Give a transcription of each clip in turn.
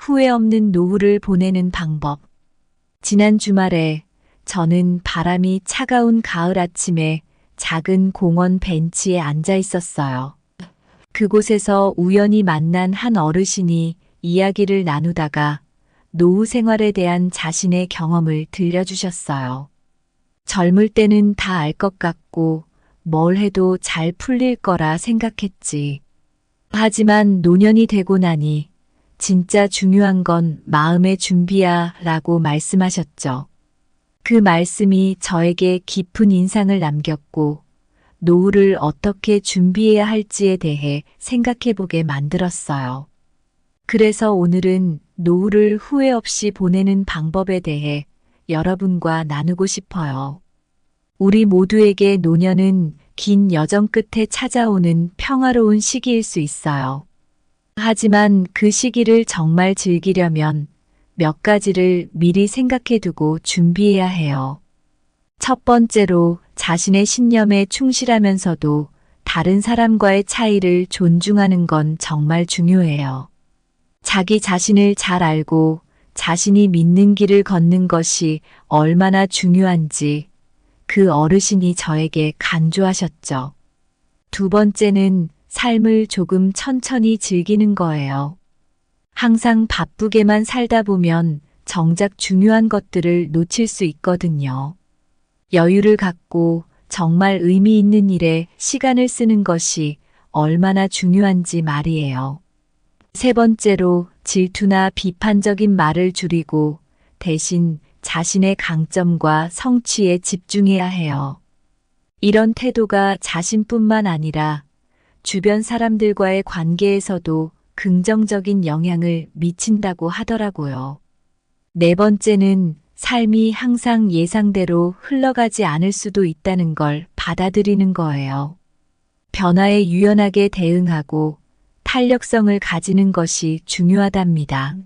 후회 없는 노후를 보내는 방법. 지난 주말에 저는 바람이 차가운 가을 아침에 작은 공원 벤치에 앉아 있었어요. 그곳에서 우연히 만난 한 어르신이 이야기를 나누다가 노후 생활에 대한 자신의 경험을 들려주셨어요. 젊을 때는 다 알 것 같고 뭘 해도 잘 풀릴 거라 생각했지. 하지만 노년이 되고 나니 진짜 중요한 건 마음의 준비야 라고 말씀하셨죠. 그 말씀이 저에게 깊은 인상을 남겼고 노후를 어떻게 준비해야 할지에 대해 생각해보게 만들었어요. 그래서 오늘은 노후를 후회 없이 보내는 방법에 대해 여러분과 나누고 싶어요. 우리 모두에게 노년은 긴 여정 끝에 찾아오는 평화로운 시기일 수 있어요. 하지만 그 시기를 정말 즐기려면 몇 가지를 미리 생각해두고 준비해야 해요. 첫 번째로 자신의 신념에 충실하면서도 다른 사람과의 차이를 존중하는 건 정말 중요해요. 자기 자신을 잘 알고 자신이 믿는 길을 걷는 것이 얼마나 중요한지 그 어르신이 저에게 간주하셨죠. 두 번째는 삶을 조금 천천히 즐기는 거예요. 항상 바쁘게만 살다 보면 정작 중요한 것들을 놓칠 수 있거든요. 여유를 갖고 정말 의미 있는 일에 시간을 쓰는 것이 얼마나 중요한지 말이에요. 세 번째로 질투나 비판적인 말을 줄이고 대신 자신의 강점과 성취에 집중해야 해요. 이런 태도가 자신뿐만 아니라 주변 사람들과의 관계에서도 긍정적인 영향을 미친다고 하더라고요. 네 번째는 삶이 항상 예상대로 흘러가지 않을 수도 있다는 걸 받아들이는 거예요. 변화에 유연하게 대응하고 탄력성을 가지는 것이 중요하답니다.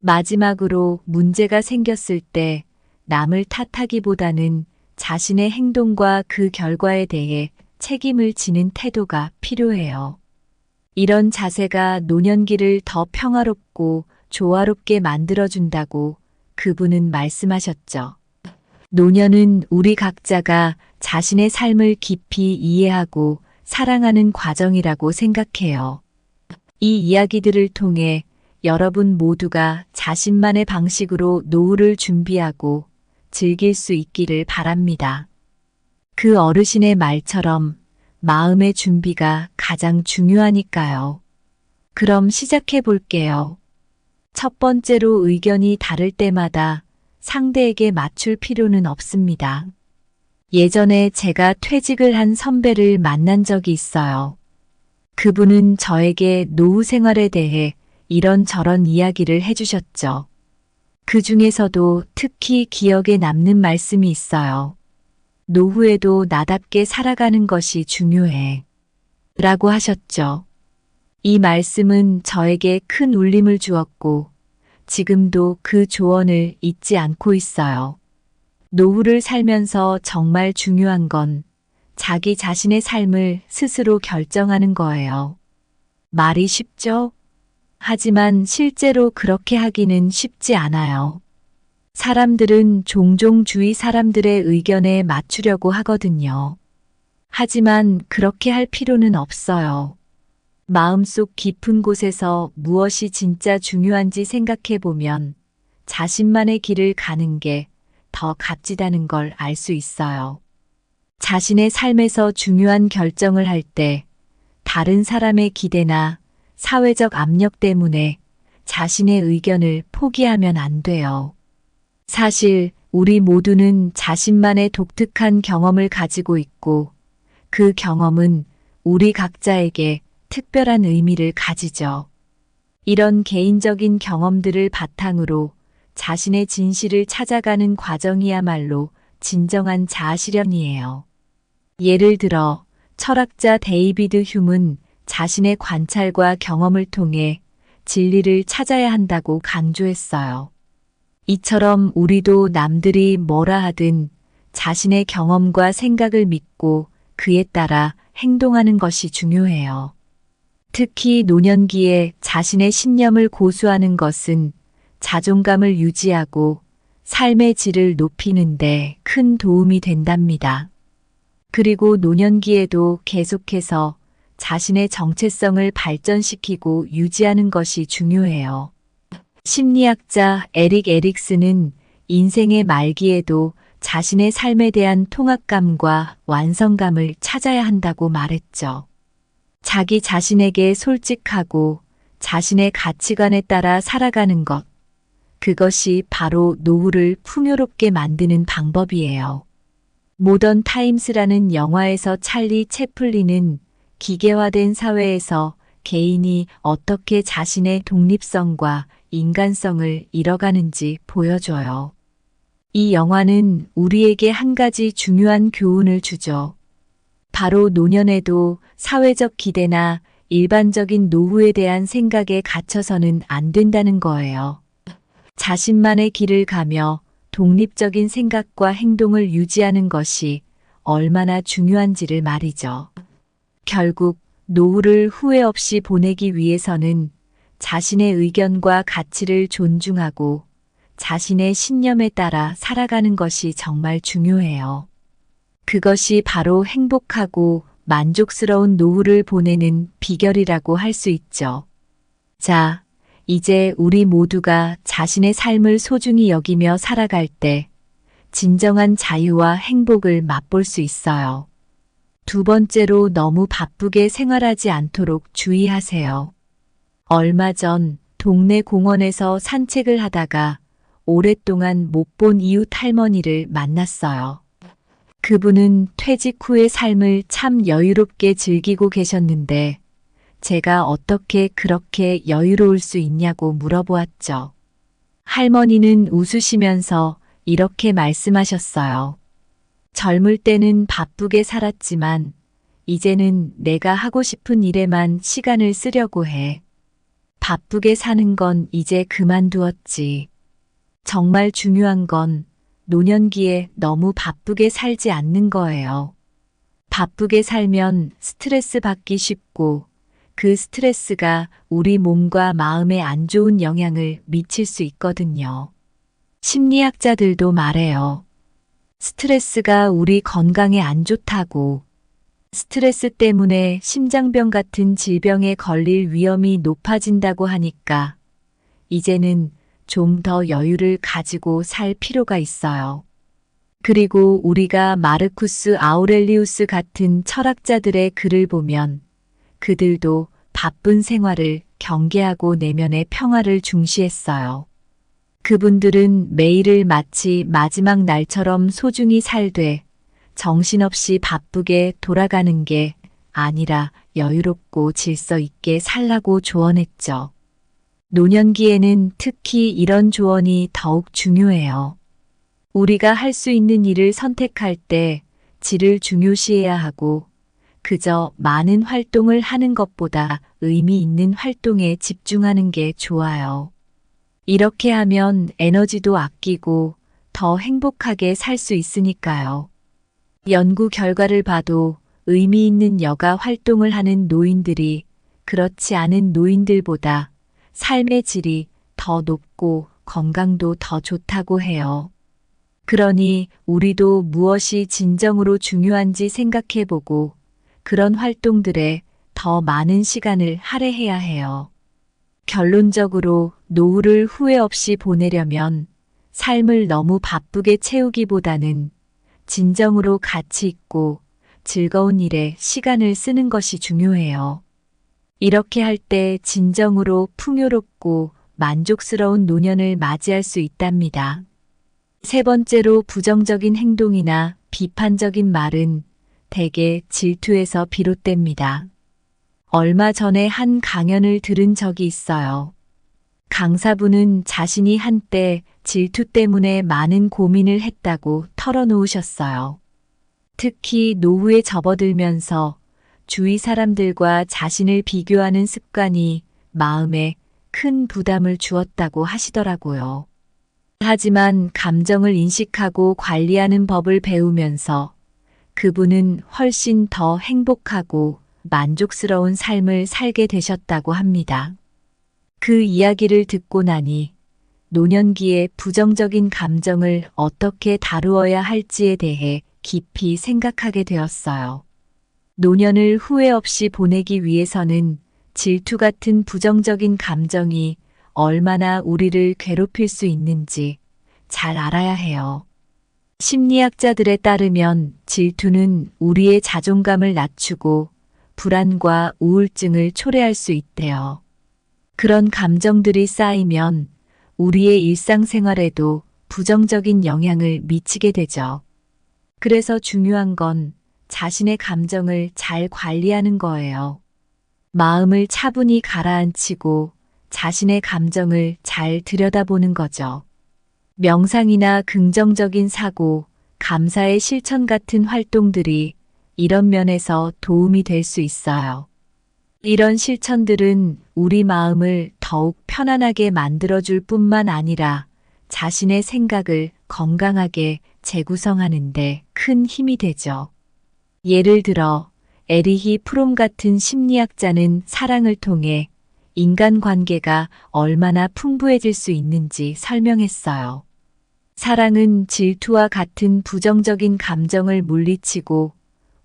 마지막으로 문제가 생겼을 때 남을 탓하기보다는 자신의 행동과 그 결과에 대해 책임을 지는 태도가 필요해요. 이런 자세가 노년기를 더 평화롭고 조화롭게 만들어준다고 그분은 말씀하셨죠. 노년은 우리 각자가 자신의 삶을 깊이 이해하고 사랑하는 과정이라고 생각해요. 이 이야기들을 통해 여러분 모두가 자신만의 방식으로 노후를 준비하고 즐길 수 있기를 바랍니다. 그 어르신의 말처럼 마음의 준비가 가장 중요하니까요. 그럼 시작해 볼게요. 첫 번째로 의견이 다를 때마다 상대에게 맞출 필요는 없습니다. 예전에 제가 퇴직을 한 선배를 만난 적이 있어요. 그분은 저에게 노후 생활에 대해 이런저런 이야기를 해주셨죠. 그 중에서도 특히 기억에 남는 말씀이 있어요. 노후에도 나답게 살아가는 것이 중요해. 라고 하셨죠. 이 말씀은 저에게 큰 울림을 주었고 지금도 그 조언을 잊지 않고 있어요. 노후를 살면서 정말 중요한 건 자기 자신의 삶을 스스로 결정하는 거예요. 말이 쉽죠? 하지만 실제로 그렇게 하기는 쉽지 않아요. 사람들은 종종 주위 사람들의 의견에 맞추려고 하거든요. 하지만 그렇게 할 필요는 없어요. 마음속 깊은 곳에서 무엇이 진짜 중요한지 생각해 보면 자신만의 길을 가는 게 더 값지다는 걸 알 수 있어요. 자신의 삶에서 중요한 결정을 할 때 다른 사람의 기대나 사회적 압력 때문에 자신의 의견을 포기하면 안 돼요. 사실 우리 모두는 자신만의 독특한 경험을 가지고 있고 그 경험은 우리 각자에게 특별한 의미를 가지죠. 이런 개인적인 경험들을 바탕으로 자신의 진실을 찾아가는 과정이야말로 진정한 자아실현이에요. 예를 들어 철학자 데이비드 휴문 자신의 관찰과 경험을 통해 진리를 찾아야 한다고 강조했어요. 이처럼 우리도 남들이 뭐라 하든 자신의 경험과 생각을 믿고 그에 따라 행동하는 것이 중요해요. 특히 노년기에 자신의 신념을 고수하는 것은 자존감을 유지하고 삶의 질을 높이는 데 큰 도움이 된답니다. 그리고 노년기에도 계속해서 자신의 정체성을 발전시키고 유지하는 것이 중요해요. 심리학자 에릭 에릭슨은 인생의 말기에도 자신의 삶에 대한 통합감과 완성감을 찾아야 한다고 말했죠. 자기 자신에게 솔직하고 자신의 가치관에 따라 살아가는 것, 그것이 바로 노후를 풍요롭게 만드는 방법이에요. 모던 타임스라는 영화에서 찰리 채플린은 기계화된 사회에서 개인이 어떻게 자신의 독립성과 인간성을 잃어가는지 보여줘요. 이 영화는 우리에게 한 가지 중요한 교훈을 주죠. 바로 노년에도 사회적 기대나 일반적인 노후에 대한 생각에 갇혀서는 안 된다는 거예요. 자신만의 길을 가며 독립적인 생각과 행동을 유지하는 것이 얼마나 중요한지를 말이죠. 결국 노후를 후회 없이 보내기 위해서는 자신의 의견과 가치를 존중하고 자신의 신념에 따라 살아가는 것이 정말 중요해요. 그것이 바로 행복하고 만족스러운 노후를 보내는 비결이라고 할 수 있죠. 자, 이제 우리 모두가 자신의 삶을 소중히 여기며 살아갈 때 진정한 자유와 행복을 맛볼 수 있어요. 두 번째로 너무 바쁘게 생활하지 않도록 주의하세요. 얼마 전 동네 공원에서 산책을 하다가 오랫동안 못 본 이웃 할머니를 만났어요. 그분은 퇴직 후의 삶을 참 여유롭게 즐기고 계셨는데 제가 어떻게 그렇게 여유로울 수 있냐고 물어보았죠. 할머니는 웃으시면서 이렇게 말씀하셨어요. 젊을 때는 바쁘게 살았지만 이제는 내가 하고 싶은 일에만 시간을 쓰려고 해. 바쁘게 사는 건 이제 그만두었지. 정말 중요한 건 노년기에 너무 바쁘게 살지 않는 거예요. 바쁘게 살면 스트레스 받기 쉽고 그 스트레스가 우리 몸과 마음에 안 좋은 영향을 미칠 수 있거든요. 심리학자들도 말해요. 스트레스가 우리 건강에 안 좋다고. 스트레스 때문에 심장병 같은 질병에 걸릴 위험이 높아진다고 하니까 이제는 좀 더 여유를 가지고 살 필요가 있어요. 그리고 우리가 마르쿠스 아우렐리우스 같은 철학자들의 글을 보면 그들도 바쁜 생활을 경계하고 내면의 평화를 중시했어요. 그분들은 매일을 마치 마지막 날처럼 소중히 살되 정신없이 바쁘게 돌아가는 게 아니라 여유롭고 질서 있게 살라고 조언했죠. 노년기에는 특히 이런 조언이 더욱 중요해요. 우리가 할 수 있는 일을 선택할 때 질을 중요시해야 하고 그저 많은 활동을 하는 것보다 의미 있는 활동에 집중하는 게 좋아요. 이렇게 하면 에너지도 아끼고 더 행복하게 살 수 있으니까요. 연구 결과를 봐도 의미 있는 여가 활동을 하는 노인들이 그렇지 않은 노인들보다 삶의 질이 더 높고 건강도 더 좋다고 해요. 그러니 우리도 무엇이 진정으로 중요한지 생각해보고 그런 활동들에 더 많은 시간을 할애해야 해요. 결론적으로 노후를 후회 없이 보내려면 삶을 너무 바쁘게 채우기보다는 진정으로 가치 있고 즐거운 일에 시간을 쓰는 것이 중요해요. 이렇게 할 때 진정으로 풍요롭고 만족스러운 노년을 맞이할 수 있답니다. 세 번째로 부정적인 행동이나 비판적인 말은 대개 질투에서 비롯됩니다. 얼마 전에 한 강연을 들은 적이 있어요. 강사분은 자신이 한때 질투 때문에 많은 고민을 했다고 털어놓으셨어요. 특히 노후에 접어들면서 주위 사람들과 자신을 비교하는 습관이 마음에 큰 부담을 주었다고 하시더라고요. 하지만 감정을 인식하고 관리하는 법을 배우면서 그분은 훨씬 더 행복하고 만족스러운 삶을 살게 되셨다고 합니다. 그 이야기를 듣고 나니 노년기의 부정적인 감정을 어떻게 다루어야 할지에 대해 깊이 생각하게 되었어요. 노년을 후회 없이 보내기 위해서는 질투 같은 부정적인 감정이 얼마나 우리를 괴롭힐 수 있는지 잘 알아야 해요. 심리학자들에 따르면 질투는 우리의 자존감을 낮추고 불안과 우울증을 초래할 수 있대요. 그런 감정들이 쌓이면 우리의 일상생활에도 부정적인 영향을 미치게 되죠. 그래서 중요한 건 자신의 감정을 잘 관리하는 거예요. 마음을 차분히 가라앉히고 자신의 감정을 잘 들여다보는 거죠. 명상이나 긍정적인 사고, 감사의 실천 같은 활동들이 이런 면에서 도움이 될 수 있어요. 이런 실천들은 우리 마음을 더욱 편안하게 만들어줄 뿐만 아니라 자신의 생각을 건강하게 재구성하는데 큰 힘이 되죠. 예를 들어 에리히 프롬 같은 심리학자는 사랑을 통해 인간관계가 얼마나 풍부해질 수 있는지 설명했어요. 사랑은 질투와 같은 부정적인 감정을 물리치고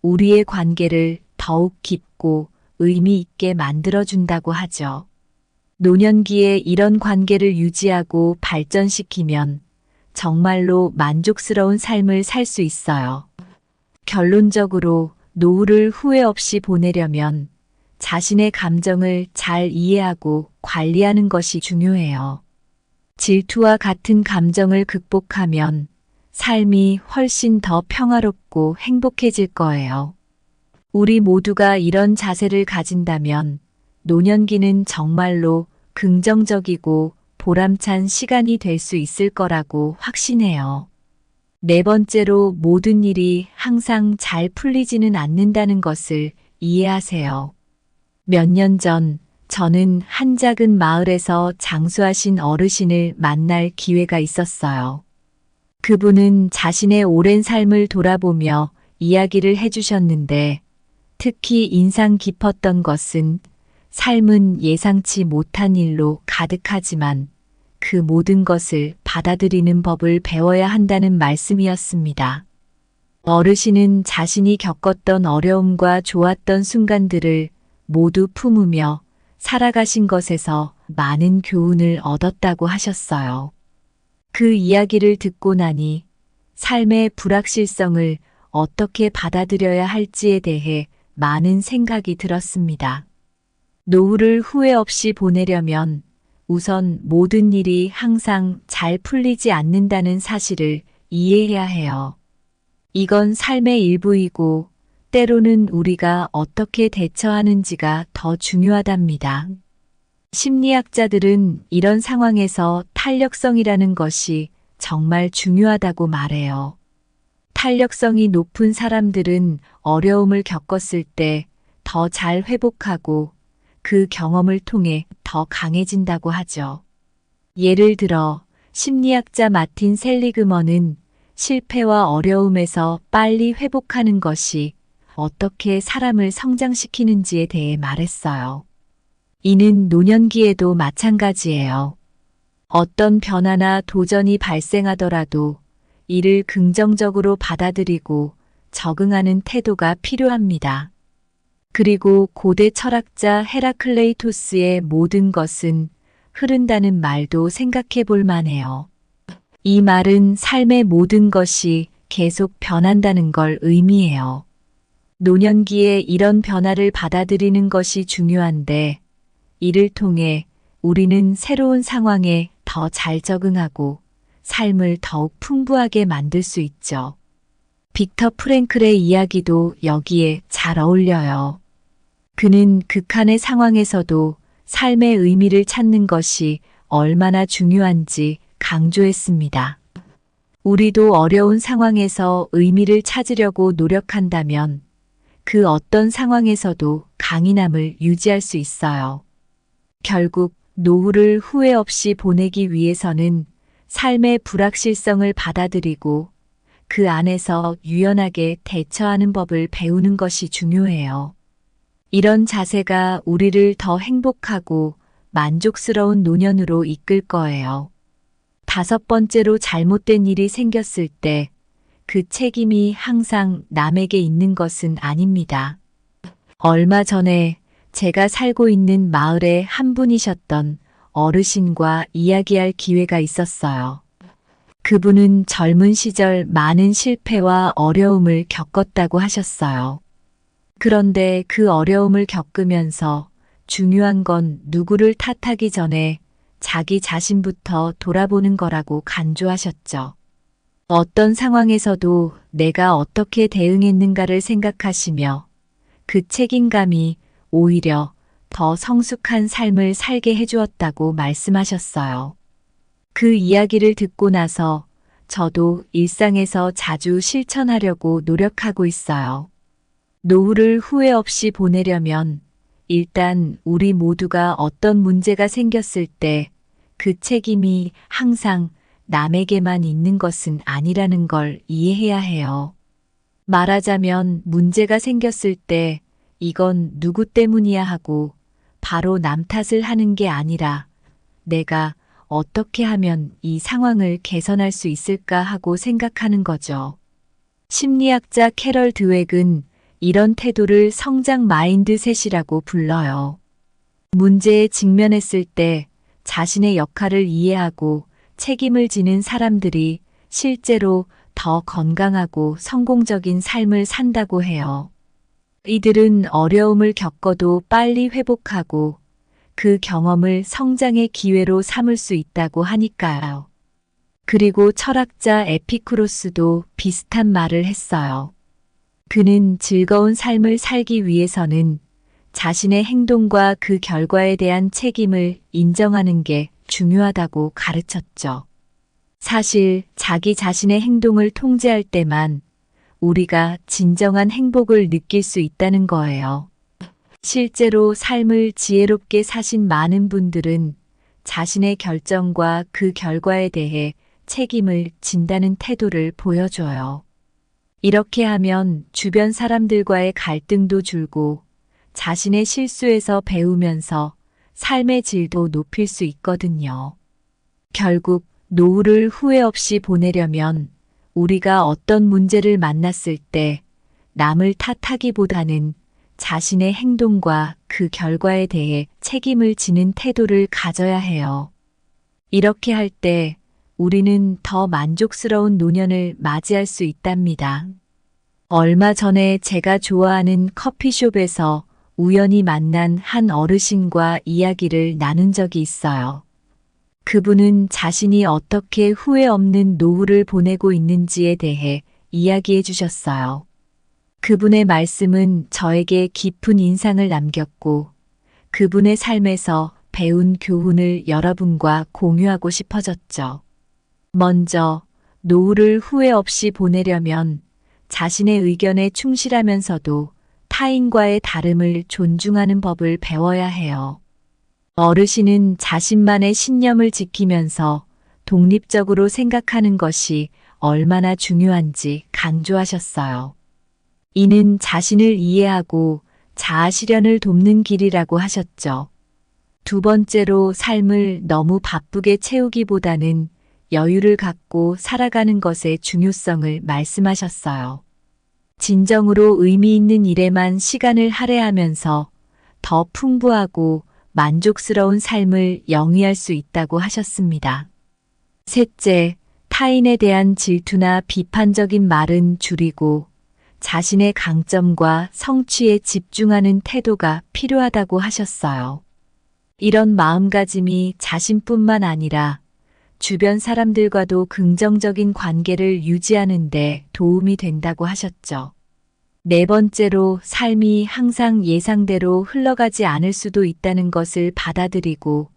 우리의 관계를 더욱 깊고 의미 있게 만들어준다고 하죠. 노년기에 이런 관계를 유지하고 발전시키면 정말로 만족스러운 삶을 살 수 있어요. 결론적으로 노후를 후회 없이 보내려면 자신의 감정을 잘 이해하고 관리하는 것이 중요해요. 질투와 같은 감정을 극복하면 삶이 훨씬 더 평화롭고 행복해질 거예요. 우리 모두가 이런 자세를 가진다면 노년기는 정말로 긍정적이고 보람찬 시간이 될 수 있을 거라고 확신해요. 네 번째로 모든 일이 항상 잘 풀리지는 않는다는 것을 이해하세요. 몇 년 전 저는 한 작은 마을에서 장수하신 어르신을 만날 기회가 있었어요. 그분은 자신의 오랜 삶을 돌아보며 이야기를 해주셨는데 특히 인상 깊었던 것은 삶은 예상치 못한 일로 가득하지만 그 모든 것을 받아들이는 법을 배워야 한다는 말씀이었습니다. 어르신은 자신이 겪었던 어려움과 좋았던 순간들을 모두 품으며 살아가신 것에서 많은 교훈을 얻었다고 하셨어요. 그 이야기를 듣고 나니 삶의 불확실성을 어떻게 받아들여야 할지에 대해 많은 생각이 들었습니다. 노후를 후회 없이 보내려면 우선 모든 일이 항상 잘 풀리지 않는다는 사실을 이해해야 해요. 이건 삶의 일부이고 때로는 우리가 어떻게 대처하는지가 더 중요하답니다. 심리학자들은 이런 상황에서 탄력성이라는 것이 정말 중요하다고 말해요. 탄력성이 높은 사람들은 어려움을 겪었을 때 더 잘 회복하고 그 경험을 통해 더 강해진다고 하죠. 예를 들어 심리학자 마틴 셀리그먼은 실패와 어려움에서 빨리 회복하는 것이 어떻게 사람을 성장시키는지에 대해 말했어요. 이는 노년기에도 마찬가지예요. 어떤 변화나 도전이 발생하더라도 이를 긍정적으로 받아들이고 적응하는 태도가 필요합니다. 그리고 고대 철학자 헤라클레이토스의 모든 것은 흐른다는 말도 생각해 볼 만해요. 이 말은 삶의 모든 것이 계속 변한다는 걸 의미해요. 노년기에 이런 변화를 받아들이는 것이 중요한데 이를 통해 우리는 새로운 상황에 더 잘 적응하고 삶을 더욱 풍부하게 만들 수 있죠. 빅터 프랭클의 이야기도 여기에 잘 어울려요. 그는 극한의 상황에서도 삶의 의미를 찾는 것이 얼마나 중요한지 강조했습니다. 우리도 어려운 상황에서 의미를 찾으려고 노력한다면 그 어떤 상황에서도 강인함을 유지할 수 있어요. 결국 노후를 후회 없이 보내기 위해서는 삶의 불확실성을 받아들이고 그 안에서 유연하게 대처하는 법을 배우는 것이 중요해요. 이런 자세가 우리를 더 행복하고 만족스러운 노년으로 이끌 거예요. 다섯 번째로 잘못된 일이 생겼을 때 그 책임이 항상 남에게 있는 것은 아닙니다. 얼마 전에 제가 살고 있는 마을의 한 분이셨던 어르신과 이야기할 기회가 있었어요. 그분은 젊은 시절 많은 실패와 어려움을 겪었다고 하셨어요. 그런데 그 어려움을 겪으면서 중요한 건 누구를 탓하기 전에 자기 자신부터 돌아보는 거라고 강조하셨죠. 어떤 상황에서도 내가 어떻게 대응했는가를 생각하시며 그 책임감이 오히려 더 성숙한 삶을 살게 해주었다고 말씀하셨어요. 그 이야기를 듣고 나서 저도 일상에서 자주 실천하려고 노력하고 있어요. 노후를 후회 없이 보내려면 일단 우리 모두가 어떤 문제가 생겼을 때 그 책임이 항상 남에게만 있는 것은 아니라는 걸 이해해야 해요. 말하자면 문제가 생겼을 때 이건 누구 때문이야 하고 바로 남 탓을 하는 게 아니라 내가 어떻게 하면 이 상황을 개선할 수 있을까 하고 생각하는 거죠. 심리학자 캐럴 드웩은 이런 태도를 성장 마인드셋이라고 불러요. 문제에 직면했을 때 자신의 역할을 이해하고 책임을 지는 사람들이 실제로 더 건강하고 성공적인 삶을 산다고 해요. 이들은 어려움을 겪어도 빨리 회복하고 그 경험을 성장의 기회로 삼을 수 있다고 하니까요. 그리고 철학자 에피쿠로스도 비슷한 말을 했어요. 그는 즐거운 삶을 살기 위해서는 자신의 행동과 그 결과에 대한 책임을 인정하는 게 중요하다고 가르쳤죠. 사실 자기 자신의 행동을 통제할 때만 우리가 진정한 행복을 느낄 수 있다는 거예요. 실제로 삶을 지혜롭게 사신 많은 분들은 자신의 결정과 그 결과에 대해 책임을 진다는 태도를 보여줘요. 이렇게 하면 주변 사람들과의 갈등도 줄고 자신의 실수에서 배우면서 삶의 질도 높일 수 있거든요. 결국 노후를 후회 없이 보내려면 우리가 어떤 문제를 만났을 때 남을 탓하기보다는 자신의 행동과 그 결과에 대해 책임을 지는 태도를 가져야 해요. 이렇게 할 때 우리는 더 만족스러운 노년을 맞이할 수 있답니다. 얼마 전에 제가 좋아하는 커피숍에서 우연히 만난 한 어르신과 이야기를 나눈 적이 있어요. 그분은 자신이 어떻게 후회 없는 노후를 보내고 있는지에 대해 이야기해 주셨어요. 그분의 말씀은 저에게 깊은 인상을 남겼고 그분의 삶에서 배운 교훈을 여러분과 공유하고 싶어졌죠. 먼저 노후를 후회 없이 보내려면 자신의 의견에 충실하면서도 타인과의 다름을 존중하는 법을 배워야 해요. 어르신은 자신만의 신념을 지키면서 독립적으로 생각하는 것이 얼마나 중요한지 강조하셨어요. 이는 자신을 이해하고 자아 실현을 돕는 길이라고 하셨죠. 두 번째로 삶을 너무 바쁘게 채우기보다는 여유를 갖고 살아가는 것의 중요성을 말씀하셨어요. 진정으로 의미 있는 일에만 시간을 할애하면서 더 풍부하고 만족스러운 삶을 영위할 수 있다고 하셨습니다. 셋째, 타인에 대한 질투나 비판적인 말은 줄이고 자신의 강점과 성취에 집중하는 태도가 필요하다고 하셨어요. 이런 마음가짐이 자신뿐만 아니라 주변 사람들과도 긍정적인 관계를 유지하는 데 도움이 된다고 하셨죠. 네 번째로 삶이 항상 예상대로 흘러가지 않을 수도 있다는 것을 받아들이고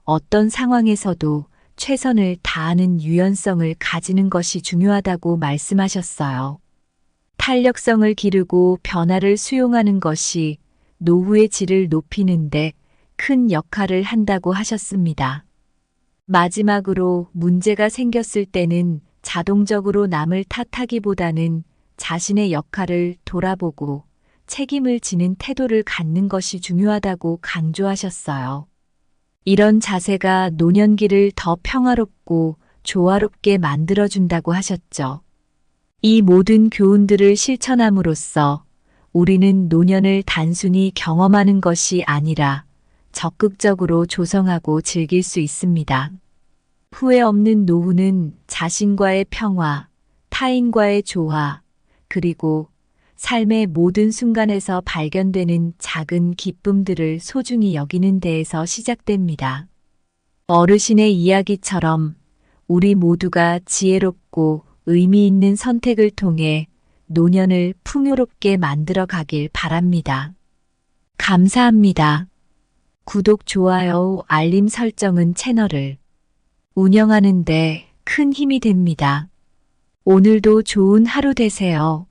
어떤 상황에서도 최선을 다하는 유연성을 가지는 것이 중요하다고 말씀하셨어요. 탄력성을 기르고 변화를 수용하는 것이 노후의 질을 높이는데 큰 역할을 한다고 하셨습니다. 마지막으로 문제가 생겼을 때는 자동적으로 남을 탓하기보다는 자신의 역할을 돌아보고 책임을 지는 태도를 갖는 것이 중요하다고 강조하셨어요. 이런 자세가 노년기를 더 평화롭고 조화롭게 만들어준다고 하셨죠. 이 모든 교훈들을 실천함으로써 우리는 노년을 단순히 경험하는 것이 아니라 적극적으로 조성하고 즐길 수 있습니다. 후회 없는 노후는 자신과의 평화, 타인과의 조화, 그리고 삶의 모든 순간에서 발견되는 작은 기쁨들을 소중히 여기는 데에서 시작됩니다. 어르신의 이야기처럼 우리 모두가 지혜롭고 의미 있는 선택을 통해 노년을 풍요롭게 만들어 가길 바랍니다. 감사합니다. 구독, 좋아요, 알림 설정은 채널을 운영하는 데 큰 힘이 됩니다. 오늘도 좋은 하루 되세요.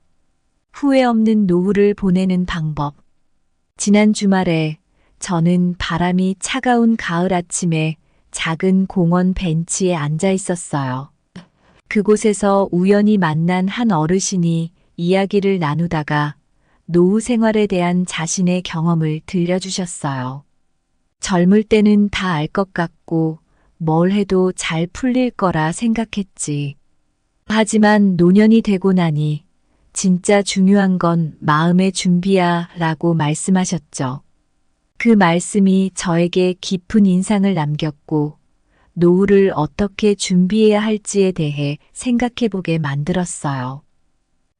후회 없는 노후를 보내는 방법. 지난 주말에 저는 바람이 차가운 가을 아침에 작은 공원 벤치에 앉아 있었어요. 그곳에서 우연히 만난 한 어르신이 이야기를 나누다가 노후 생활에 대한 자신의 경험을 들려주셨어요. 젊을 때는 다 알 것 같고 뭘 해도 잘 풀릴 거라 생각했지. 하지만 노년이 되고 나니 진짜 중요한 건 마음의 준비야 라고 말씀하셨죠. 그 말씀이 저에게 깊은 인상을 남겼고 노후를 어떻게 준비해야 할지에 대해 생각해보게 만들었어요.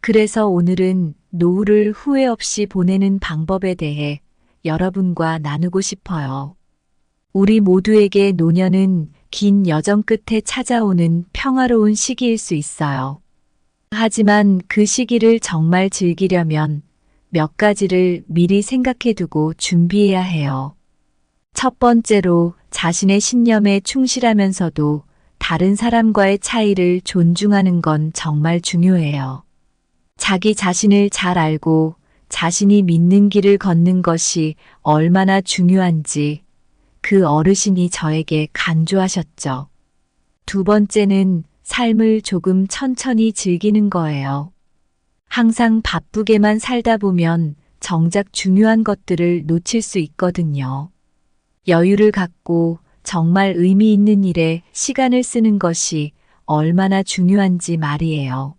그래서 오늘은 노후를 후회 없이 보내는 방법에 대해 여러분과 나누고 싶어요. 우리 모두에게 노년은 긴 여정 끝에 찾아오는 평화로운 시기일 수 있어요. 하지만 그 시기를 정말 즐기려면 몇 가지를 미리 생각해두고 준비해야 해요. 첫 번째로 자신의 신념에 충실하면서도 다른 사람과의 차이를 존중하는 건 정말 중요해요. 자기 자신을 잘 알고 자신이 믿는 길을 걷는 것이 얼마나 중요한지 그 어르신이 저에게 간조하셨죠. 두 번째는 삶을 조금 천천히 즐기는 거예요. 항상 바쁘게만 살다 보면 정작 중요한 것들을 놓칠 수 있거든요. 여유를 갖고 정말 의미 있는 일에 시간을 쓰는 것이 얼마나 중요한지 말이에요.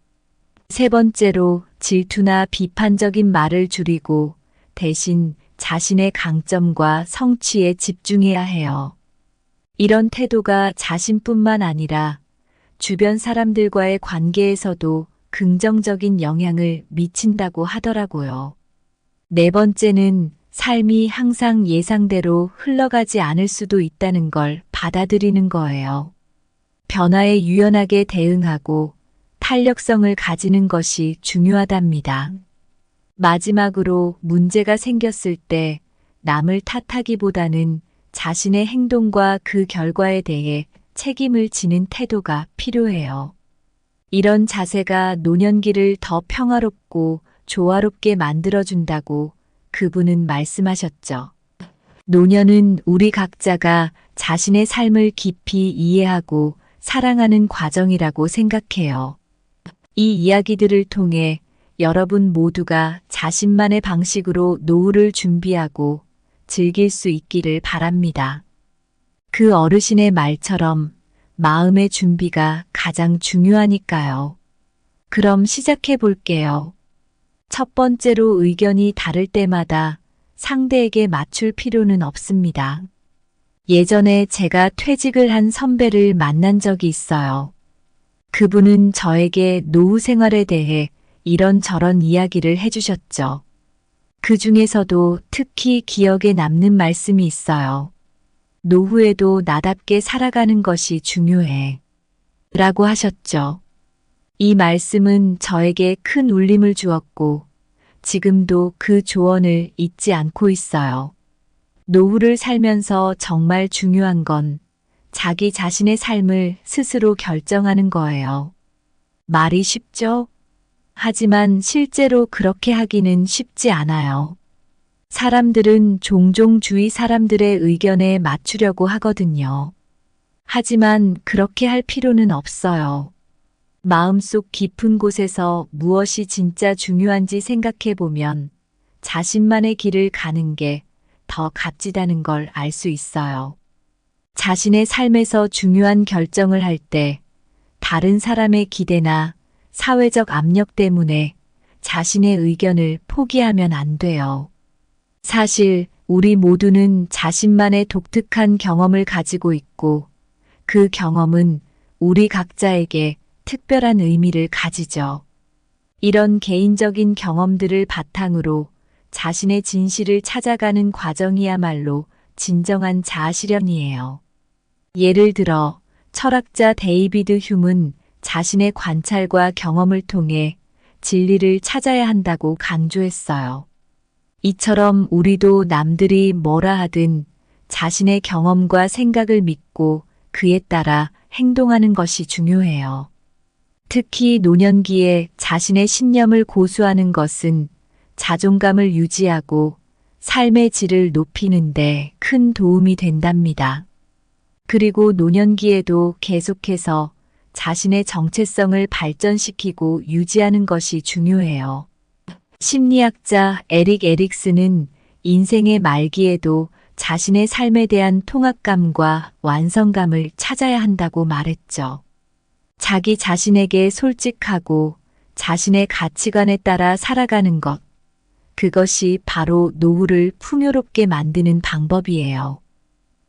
세 번째로 질투나 비판적인 말을 줄이고 대신 자신의 강점과 성취에 집중해야 해요. 이런 태도가 자신뿐만 아니라 주변 사람들과의 관계에서도 긍정적인 영향을 미친다고 하더라고요. 네 번째는 삶이 항상 예상대로 흘러가지 않을 수도 있다는 걸 받아들이는 거예요. 변화에 유연하게 대응하고 탄력성을 가지는 것이 중요하답니다. 마지막으로 문제가 생겼을 때 남을 탓하기보다는 자신의 행동과 그 결과에 대해 책임을 지는 태도가 필요해요. 이런 자세가 노년기를 더 평화롭고 조화롭게 만들어준다고 그분은 말씀하셨죠. 노년은 우리 각자가 자신의 삶을 깊이 이해하고 사랑하는 과정이라고 생각해요. 이 이야기들을 통해 여러분 모두가 자신만의 방식으로 노후를 준비하고 즐길 수 있기를 바랍니다. 그 어르신의 말처럼 마음의 준비가 가장 중요하니까요. 그럼 시작해 볼게요. 첫 번째로 의견이 다를 때마다 상대에게 맞출 필요는 없습니다. 예전에 제가 퇴직을 한 선배를 만난 적이 있어요. 그분은 저에게 노후 생활에 대해 이런저런 이야기를 해주셨죠. 그 중에서도 특히 기억에 남는 말씀이 있어요. 노후에도 나답게 살아가는 것이 중요해. 라고 하셨죠. 이 말씀은 저에게 큰 울림을 주었고 지금도 그 조언을 잊지 않고 있어요. 노후를 살면서 정말 중요한 건 자기 자신의 삶을 스스로 결정하는 거예요. 말이 쉽죠? 하지만 실제로 그렇게 하기는 쉽지 않아요. 사람들은 종종 주위 사람들의 의견에 맞추려고 하거든요. 하지만 그렇게 할 필요는 없어요. 마음속 깊은 곳에서 무엇이 진짜 중요한지 생각해 보면 자신만의 길을 가는 게 더 값지다는 걸 알 수 있어요. 자신의 삶에서 중요한 결정을 할 때 다른 사람의 기대나 사회적 압력 때문에 자신의 의견을 포기하면 안 돼요. 사실 우리 모두는 자신만의 독특한 경험을 가지고 있고 그 경험은 우리 각자에게 특별한 의미를 가지죠. 이런 개인적인 경험들을 바탕으로 자신의 진실을 찾아가는 과정이야말로 진정한 자아실현이에요. 예를 들어 철학자 데이비드 휴문 자신의 관찰과 경험을 통해 진리를 찾아야 한다고 강조했어요. 이처럼 우리도 남들이 뭐라 하든 자신의 경험과 생각을 믿고 그에 따라 행동하는 것이 중요해요. 특히 노년기에 자신의 신념을 고수하는 것은 자존감을 유지하고 삶의 질을 높이는 데 큰 도움이 된답니다. 그리고 노년기에도 계속해서 자신의 정체성을 발전시키고 유지하는 것이 중요해요. 심리학자 에릭 에릭슨은 인생의 말기에도 자신의 삶에 대한 통합감과 완성감을 찾아야 한다고 말했죠. 자기 자신에게 솔직하고 자신의 가치관에 따라 살아가는 것, 그것이 바로 노후를 풍요롭게 만드는 방법이에요.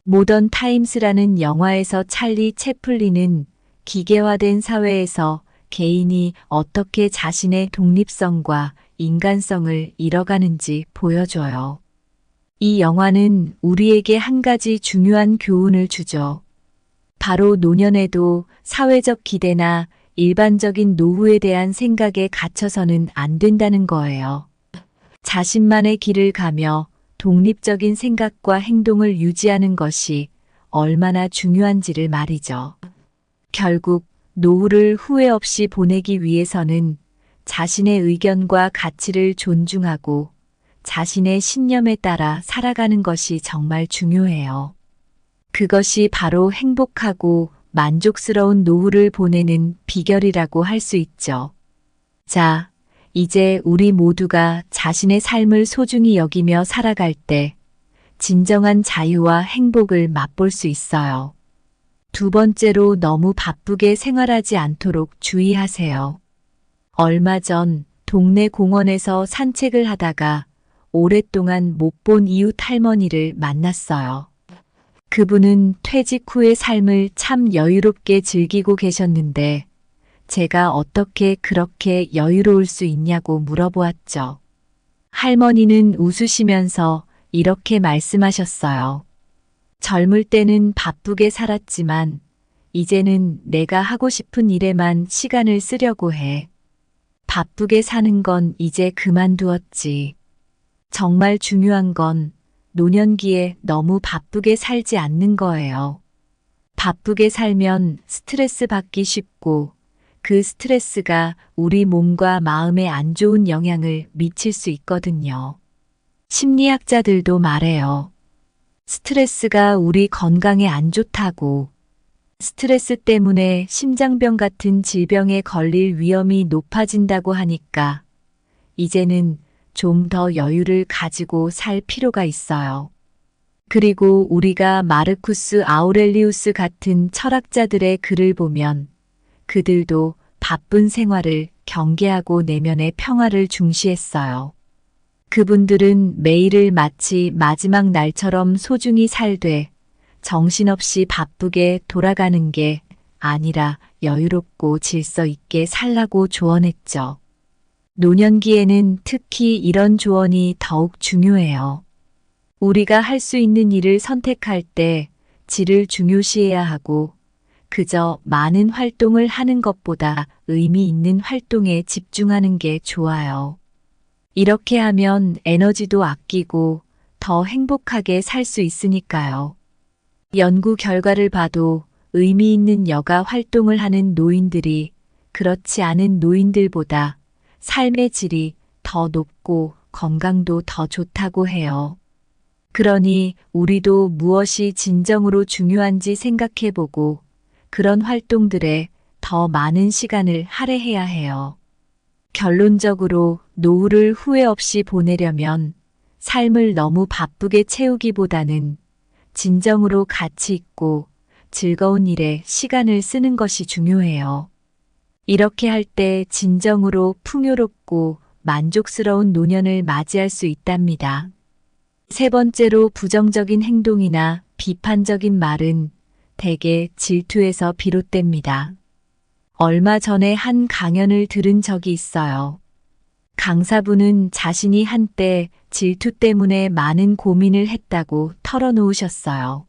모던 타임스라는 영화에서 찰리 채플린은 기계화된 사회에서 개인이 어떻게 자신의 독립성과 인간성을 잃어가는지 보여줘요. 이 영화는 우리에게 한 가지 중요한 교훈을 주죠. 바로 노년에도 사회적 기대나 일반적인 노후에 대한 생각에 갇혀서는 안 된다는 거예요. 자신만의 길을 가며 독립적인 생각과 행동을 유지하는 것이 얼마나 중요한지를 말이죠. 결국 노후를 후회 없이 보내기 위해서는 자신의 의견과 가치를 존중하고 자신의 신념에 따라 살아가는 것이 정말 중요해요. 그것이 바로 행복하고 만족스러운 노후를 보내는 비결이라고 할 수 있죠. 자, 이제 우리 모두가 자신의 삶을 소중히 여기며 살아갈 때 진정한 자유와 행복을 맛볼 수 있어요. 두 번째로 너무 바쁘게 생활하지 않도록 주의하세요. 얼마 전 동네 공원에서 산책을 하다가 오랫동안 못 본 이웃 할머니를 만났어요. 그분은 퇴직 후의 삶을 참 여유롭게 즐기고 계셨는데 제가 어떻게 그렇게 여유로울 수 있냐고 물어보았죠. 할머니는 웃으시면서 이렇게 말씀하셨어요. 젊을 때는 바쁘게 살았지만 이제는 내가 하고 싶은 일에만 시간을 쓰려고 해. 바쁘게 사는 건 이제 그만두었지. 정말 중요한 건 노년기에 너무 바쁘게 살지 않는 거예요. 바쁘게 살면 스트레스 받기 쉽고 그 스트레스가 우리 몸과 마음에 안 좋은 영향을 미칠 수 있거든요. 심리학자들도 말해요. 스트레스가 우리 건강에 안 좋다고. 스트레스 때문에 심장병 같은 질병에 걸릴 위험이 높아진다고 하니까 이제는 좀 더 여유를 가지고 살 필요가 있어요. 그리고 우리가 마르쿠스 아우렐리우스 같은 철학자들의 글을 보면 그들도 바쁜 생활을 경계하고 내면의 평화를 중시했어요. 그분들은 매일을 마치 마지막 날처럼 소중히 살되 정신없이 바쁘게 돌아가는 게 아니라 여유롭고 질서 있게 살라고 조언했죠. 노년기에는 특히 이런 조언이 더욱 중요해요. 우리가 할 수 있는 일을 선택할 때 질을 중요시해야 하고 그저 많은 활동을 하는 것보다 의미 있는 활동에 집중하는 게 좋아요. 이렇게 하면 에너지도 아끼고 더 행복하게 살 수 있으니까요. 연구 결과를 봐도 의미 있는 여가 활동을 하는 노인들이 그렇지 않은 노인들보다 삶의 질이 더 높고 건강도 더 좋다고 해요. 그러니 우리도 무엇이 진정으로 중요한지 생각해보고 그런 활동들에 더 많은 시간을 할애해야 해요. 결론적으로 노후를 후회 없이 보내려면 삶을 너무 바쁘게 채우기보다는 진정으로 가치 있고 즐거운 일에 시간을 쓰는 것이 중요해요. 이렇게 할 때 진정으로 풍요롭고 만족스러운 노년을 맞이할 수 있답니다. 세 번째로 부정적인 행동이나 비판적인 말은 대개 질투에서 비롯됩니다. 얼마 전에 한 강연을 들은 적이 있어요. 강사분은 자신이 한때 질투 때문에 많은 고민을 했다고 털어놓으셨어요.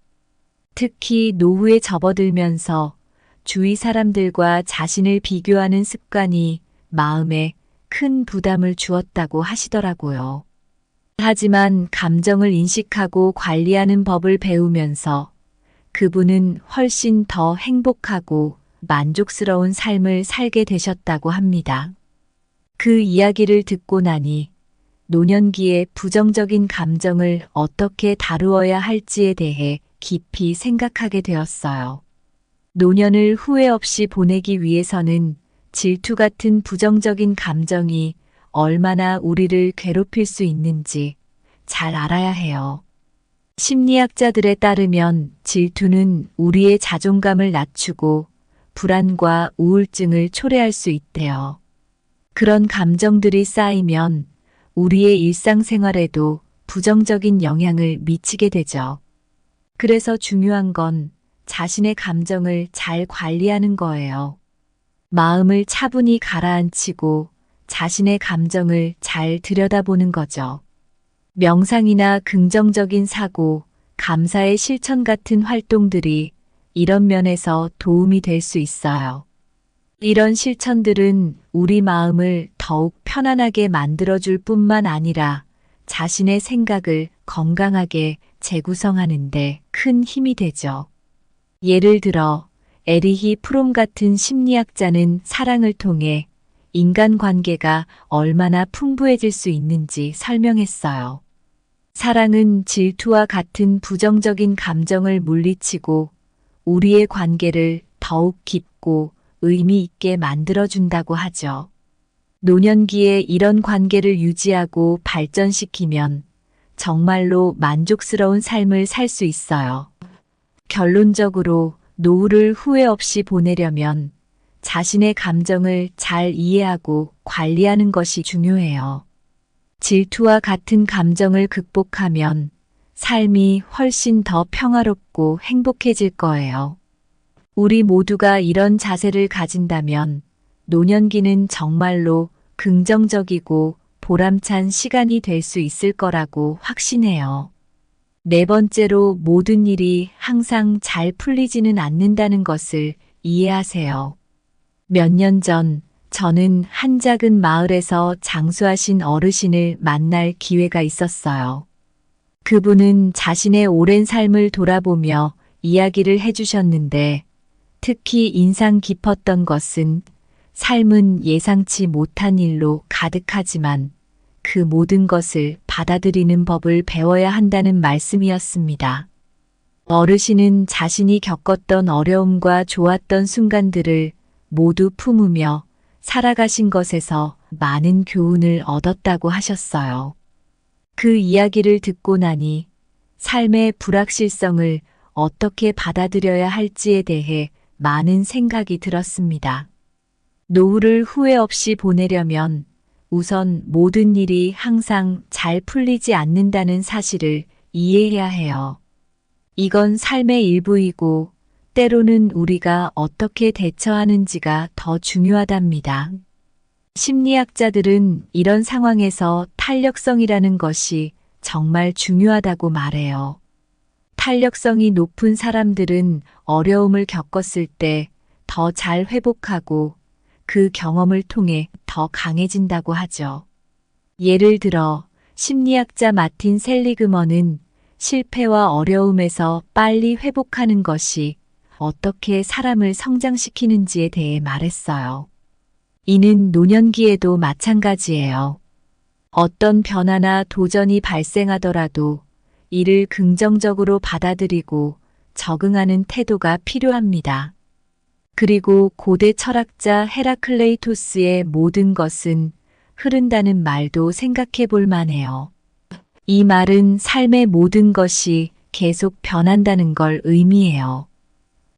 특히 노후에 접어들면서 주위 사람들과 자신을 비교하는 습관이 마음에 큰 부담을 주었다고 하시더라고요. 하지만 감정을 인식하고 관리하는 법을 배우면서 그분은 훨씬 더 행복하고 만족스러운 삶을 살게 되셨다고 합니다. 그 이야기를 듣고 나니 노년기의 부정적인 감정을 어떻게 다루어야 할지에 대해 깊이 생각하게 되었어요. 노년을 후회 없이 보내기 위해서는 질투 같은 부정적인 감정이 얼마나 우리를 괴롭힐 수 있는지 잘 알아야 해요. 심리학자들에 따르면 질투는 우리의 자존감을 낮추고 불안과 우울증을 초래할 수 있대요. 그런 감정들이 쌓이면 우리의 일상생활에도 부정적인 영향을 미치게 되죠. 그래서 중요한 건 자신의 감정을 잘 관리하는 거예요. 마음을 차분히 가라앉히고 자신의 감정을 잘 들여다보는 거죠. 명상이나 긍정적인 사고, 감사의 실천 같은 활동들이 이런 면에서 도움이 될 수 있어요. 이런 실천들은 우리 마음을 더욱 편안하게 만들어줄 뿐만 아니라 자신의 생각을 건강하게 재구성하는데 큰 힘이 되죠. 예를 들어 에리히 프롬 같은 심리학자는 사랑을 통해 인간관계가 얼마나 풍부해질 수 있는지 설명했어요. 사랑은 질투와 같은 부정적인 감정을 물리치고 우리의 관계를 더욱 깊고 의미 있게 만들어준다고 하죠. 노년기에 이런 관계를 유지하고 발전시키면 정말로 만족스러운 삶을 살 수 있어요. 결론적으로 노후를 후회 없이 보내려면 자신의 감정을 잘 이해하고 관리하는 것이 중요해요. 질투와 같은 감정을 극복하면 삶이 훨씬 더 평화롭고 행복해질 거예요. 우리 모두가 이런 자세를 가진다면 노년기는 정말로 긍정적이고 보람찬 시간이 될 수 있을 거라고 확신해요. 네 번째로 모든 일이 항상 잘 풀리지는 않는다는 것을 이해하세요. 몇 년 전 저는 한 작은 마을에서 장수하신 어르신을 만날 기회가 있었어요. 그분은 자신의 오랜 삶을 돌아보며 이야기를 해주셨는데 특히 인상 깊었던 것은 삶은 예상치 못한 일로 가득하지만 그 모든 것을 받아들이는 법을 배워야 한다는 말씀이었습니다. 어르신은 자신이 겪었던 어려움과 좋았던 순간들을 모두 품으며 살아가신 것에서 많은 교훈을 얻었다고 하셨어요. 그 이야기를 듣고 나니 삶의 불확실성을 어떻게 받아들여야 할지에 대해 많은 생각이 들었습니다. 노후를 후회 없이 보내려면 우선 모든 일이 항상 잘 풀리지 않는다는 사실을 이해해야 해요. 이건 삶의 일부이고 때로는 우리가 어떻게 대처하는지가 더 중요하답니다. 심리학자들은 이런 상황에서 탄력성이라는 것이 정말 중요하다고 말해요. 탄력성이 높은 사람들은 어려움을 겪었을 때 더 잘 회복하고 그 경험을 통해 더 강해진다고 하죠. 예를 들어 심리학자 마틴 셀리그먼은 실패와 어려움에서 빨리 회복하는 것이 어떻게 사람을 성장시키는지에 대해 말했어요. 이는 노년기에도 마찬가지예요. 어떤 변화나 도전이 발생하더라도 이를 긍정적으로 받아들이고 적응하는 태도가 필요합니다. 그리고 고대 철학자 헤라클레이토스의 모든 것은 흐른다는 말도 생각해 볼 만해요. 이 말은 삶의 모든 것이 계속 변한다는 걸 의미해요.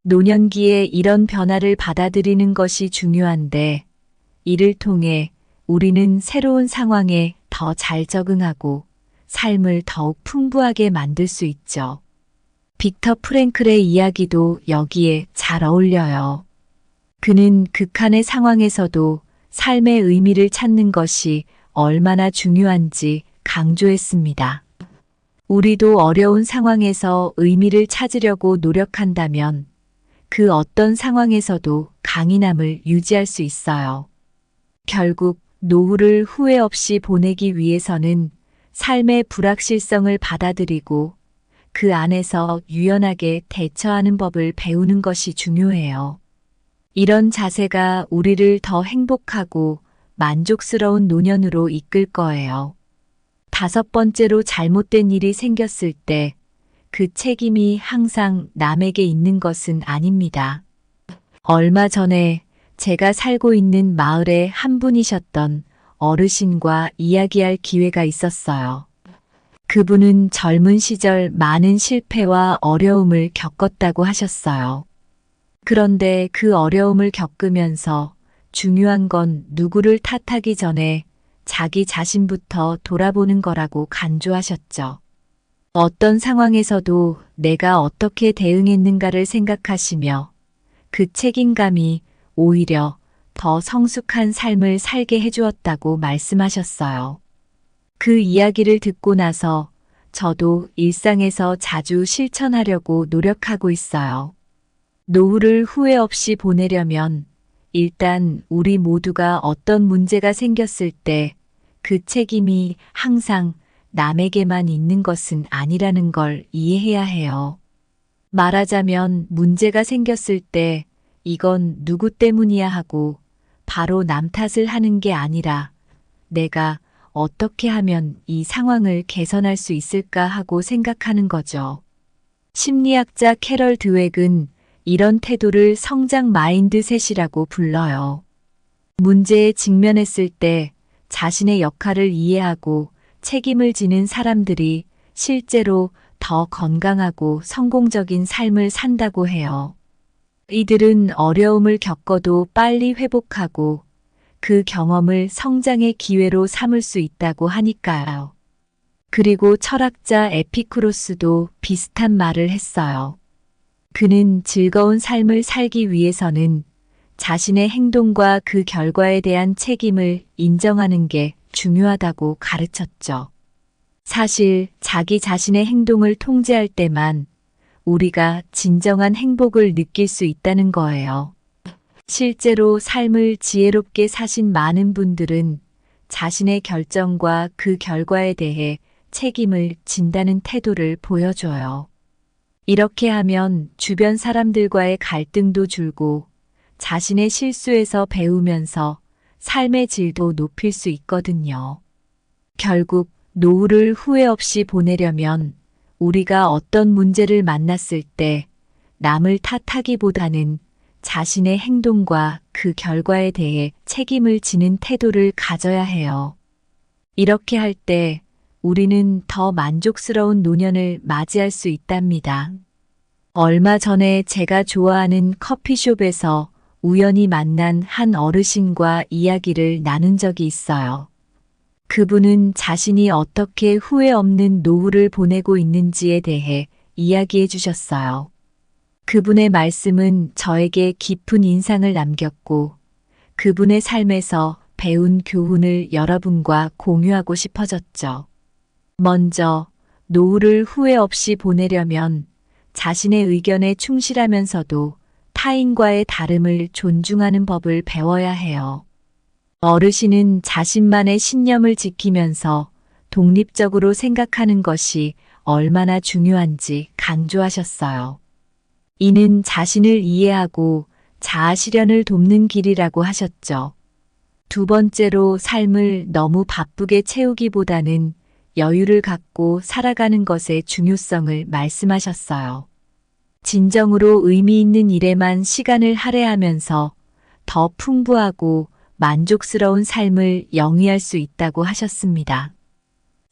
노년기에 이런 변화를 받아들이는 것이 중요한데, 이를 통해 우리는 새로운 상황에 더 잘 적응하고 삶을 더욱 풍부하게 만들 수 있죠. 빅터 프랭클의 이야기도 여기에 잘 어울려요. 그는 극한의 상황에서도 삶의 의미를 찾는 것이 얼마나 중요한지 강조했습니다. 우리도 어려운 상황에서 의미를 찾으려고 노력한다면 그 어떤 상황에서도 강인함을 유지할 수 있어요. 결국 노후를 후회 없이 보내기 위해서는 삶의 불확실성을 받아들이고 그 안에서 유연하게 대처하는 법을 배우는 것이 중요해요. 이런 자세가 우리를 더 행복하고 만족스러운 노년으로 이끌 거예요. 5번째로 잘못된 일이 생겼을 때 그 책임이 항상 남에게 있는 것은 아닙니다. 얼마 전에 제가 살고 있는 마을의 한 분이셨던 어르신과 이야기할 기회가 있었어요. 그분은 젊은 시절 많은 실패와 어려움을 겪었다고 하셨어요. 그런데 그 어려움을 겪으면서 중요한 건 누구를 탓하기 전에 자기 자신부터 돌아보는 거라고 간조하셨죠. 어떤 상황에서도 내가 어떻게 대응했는가를 생각하시며 그 책임감이 오히려 더 성숙한 삶을 살게 해주었다고 말씀하셨어요. 그 이야기를 듣고 나서 저도 일상에서 자주 실천하려고 노력하고 있어요. 노후를 후회 없이 보내려면 일단 우리 모두가 어떤 문제가 생겼을 때 그 책임이 항상 남에게만 있는 것은 아니라는 걸 이해해야 해요. 말하자면 문제가 생겼을 때 이건 누구 때문이야 하고 바로 남 탓을 하는 게 아니라 내가 어떻게 하면 이 상황을 개선할 수 있을까 하고 생각하는 거죠. 심리학자 캐럴 드웩은 이런 태도를 성장 마인드셋이라고 불러요. 문제에 직면했을 때 자신의 역할을 이해하고 책임을 지는 사람들이 실제로 더 건강하고 성공적인 삶을 산다고 해요. 이들은 어려움을 겪어도 빨리 회복하고 그 경험을 성장의 기회로 삼을 수 있다고 하니까요. 그리고 철학자 에피쿠로스도 비슷한 말을 했어요. 그는 즐거운 삶을 살기 위해서는 자신의 행동과 그 결과에 대한 책임을 인정하는 게 중요하다고 가르쳤죠. 사실 자기 자신의 행동을 통제할 때만 우리가 진정한 행복을 느낄 수 있다는 거예요. 실제로 삶을 지혜롭게 사신 많은 분들은 자신의 결정과 그 결과에 대해 책임을 진다는 태도를 보여줘요. 이렇게 하면 주변 사람들과의 갈등도 줄고 자신의 실수에서 배우면서 삶의 질도 높일 수 있거든요. 결국 노후를 후회 없이 보내려면 우리가 어떤 문제를 만났을 때 남을 탓하기보다는 자신의 행동과 그 결과에 대해 책임을 지는 태도를 가져야 해요. 이렇게 할 때 우리는 더 만족스러운 노년을 맞이할 수 있답니다. 얼마 전에 제가 좋아하는 커피숍에서 우연히 만난 한 어르신과 이야기를 나눈 적이 있어요. 그분은 자신이 어떻게 후회 없는 노후를 보내고 있는지에 대해 이야기해 주셨어요. 그분의 말씀은 저에게 깊은 인상을 남겼고 그분의 삶에서 배운 교훈을 여러분과 공유하고 싶어졌죠. 먼저 노후를 후회 없이 보내려면 자신의 의견에 충실하면서도 타인과의 다름을 존중하는 법을 배워야 해요. 어르신은 자신만의 신념을 지키면서 독립적으로 생각하는 것이 얼마나 중요한지 강조하셨어요. 이는 자신을 이해하고 자아 실현을 돕는 길이라고 하셨죠. 2번째로 삶을 너무 바쁘게 채우기보다는 여유를 갖고 살아가는 것의 중요성을 말씀하셨어요. 진정으로 의미 있는 일에만 시간을 할애하면서 더 풍부하고 만족스러운 삶을 영위할 수 있다고 하셨습니다.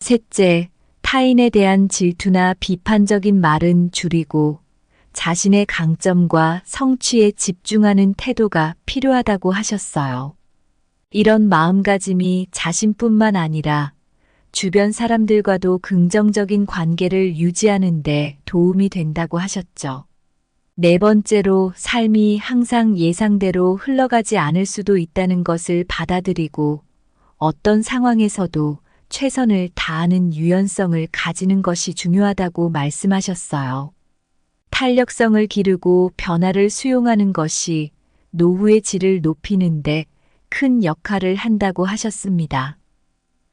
셋째, 타인에 대한 질투나 비판적인 말은 줄이고 자신의 강점과 성취에 집중하는 태도가 필요하다고 하셨어요. 이런 마음가짐이 자신뿐만 아니라 주변 사람들과도 긍정적인 관계를 유지하는 데 도움이 된다고 하셨죠. 네 번째로 삶이 항상 예상대로 흘러가지 않을 수도 있다는 것을 받아들이고 어떤 상황에서도 최선을 다하는 유연성을 가지는 것이 중요하다고 말씀하셨어요. 탄력성을 기르고 변화를 수용하는 것이 노후의 질을 높이는데 큰 역할을 한다고 하셨습니다.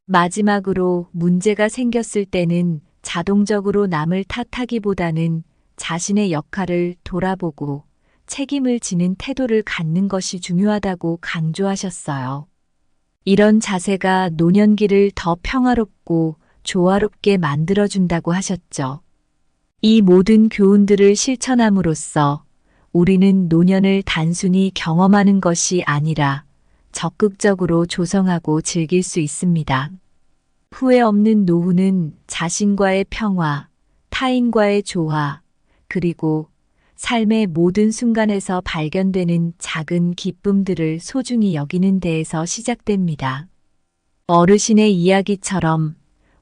마지막으로 문제가 생겼을 때는 자동적으로 남을 탓하기보다는 자신의 역할을 돌아보고 책임을 지는 태도를 갖는 것이 중요하다고 강조하셨어요. 이런 자세가 노년기를 더 평화롭고 조화롭게 만들어준다고 하셨죠. 이 모든 교훈들을 실천함으로써 우리는 노년을 단순히 경험하는 것이 아니라 적극적으로 조성하고 즐길 수 있습니다. 후회 없는 노후는 자신과의 평화, 타인과의 조화, 그리고 삶의 모든 순간에서 발견되는 작은 기쁨들을 소중히 여기는 데에서 시작됩니다. 어르신의 이야기처럼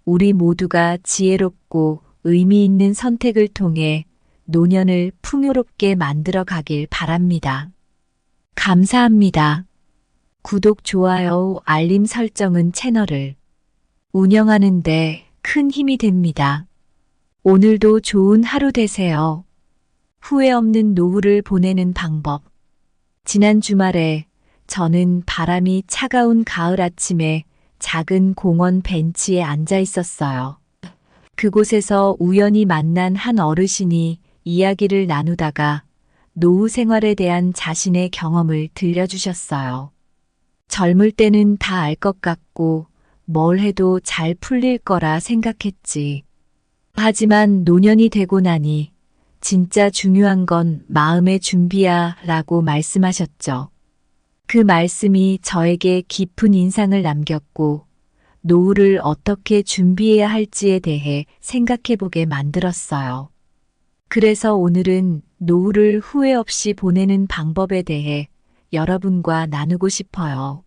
우리 모두가 지혜롭고 의미 있는 선택을 통해 노년을 풍요롭게 만들어 가길 바랍니다. 감사합니다. 구독, 좋아요, 알림 설정은 채널을 운영하는 데 큰 힘이 됩니다. 오늘도 좋은 하루 되세요. 후회 없는 노후를 보내는 방법. 지난 주말에 저는 바람이 차가운 가을 아침에 작은 공원 벤치에 앉아 있었어요. 그곳에서 우연히 만난 한 어르신이 이야기를 나누다가 노후 생활에 대한 자신의 경험을 들려주셨어요. 젊을 때는 다 알 것 같고 뭘 해도 잘 풀릴 거라 생각했지. 하지만 노년이 되고 나니 진짜 중요한 건 마음의 준비야 라고 말씀하셨죠. 그 말씀이 저에게 깊은 인상을 남겼고 노후를 어떻게 준비해야 할지에 대해 생각해보게 만들었어요. 그래서 오늘은 노후를 후회 없이 보내는 방법에 대해 여러분과 나누고 싶어요.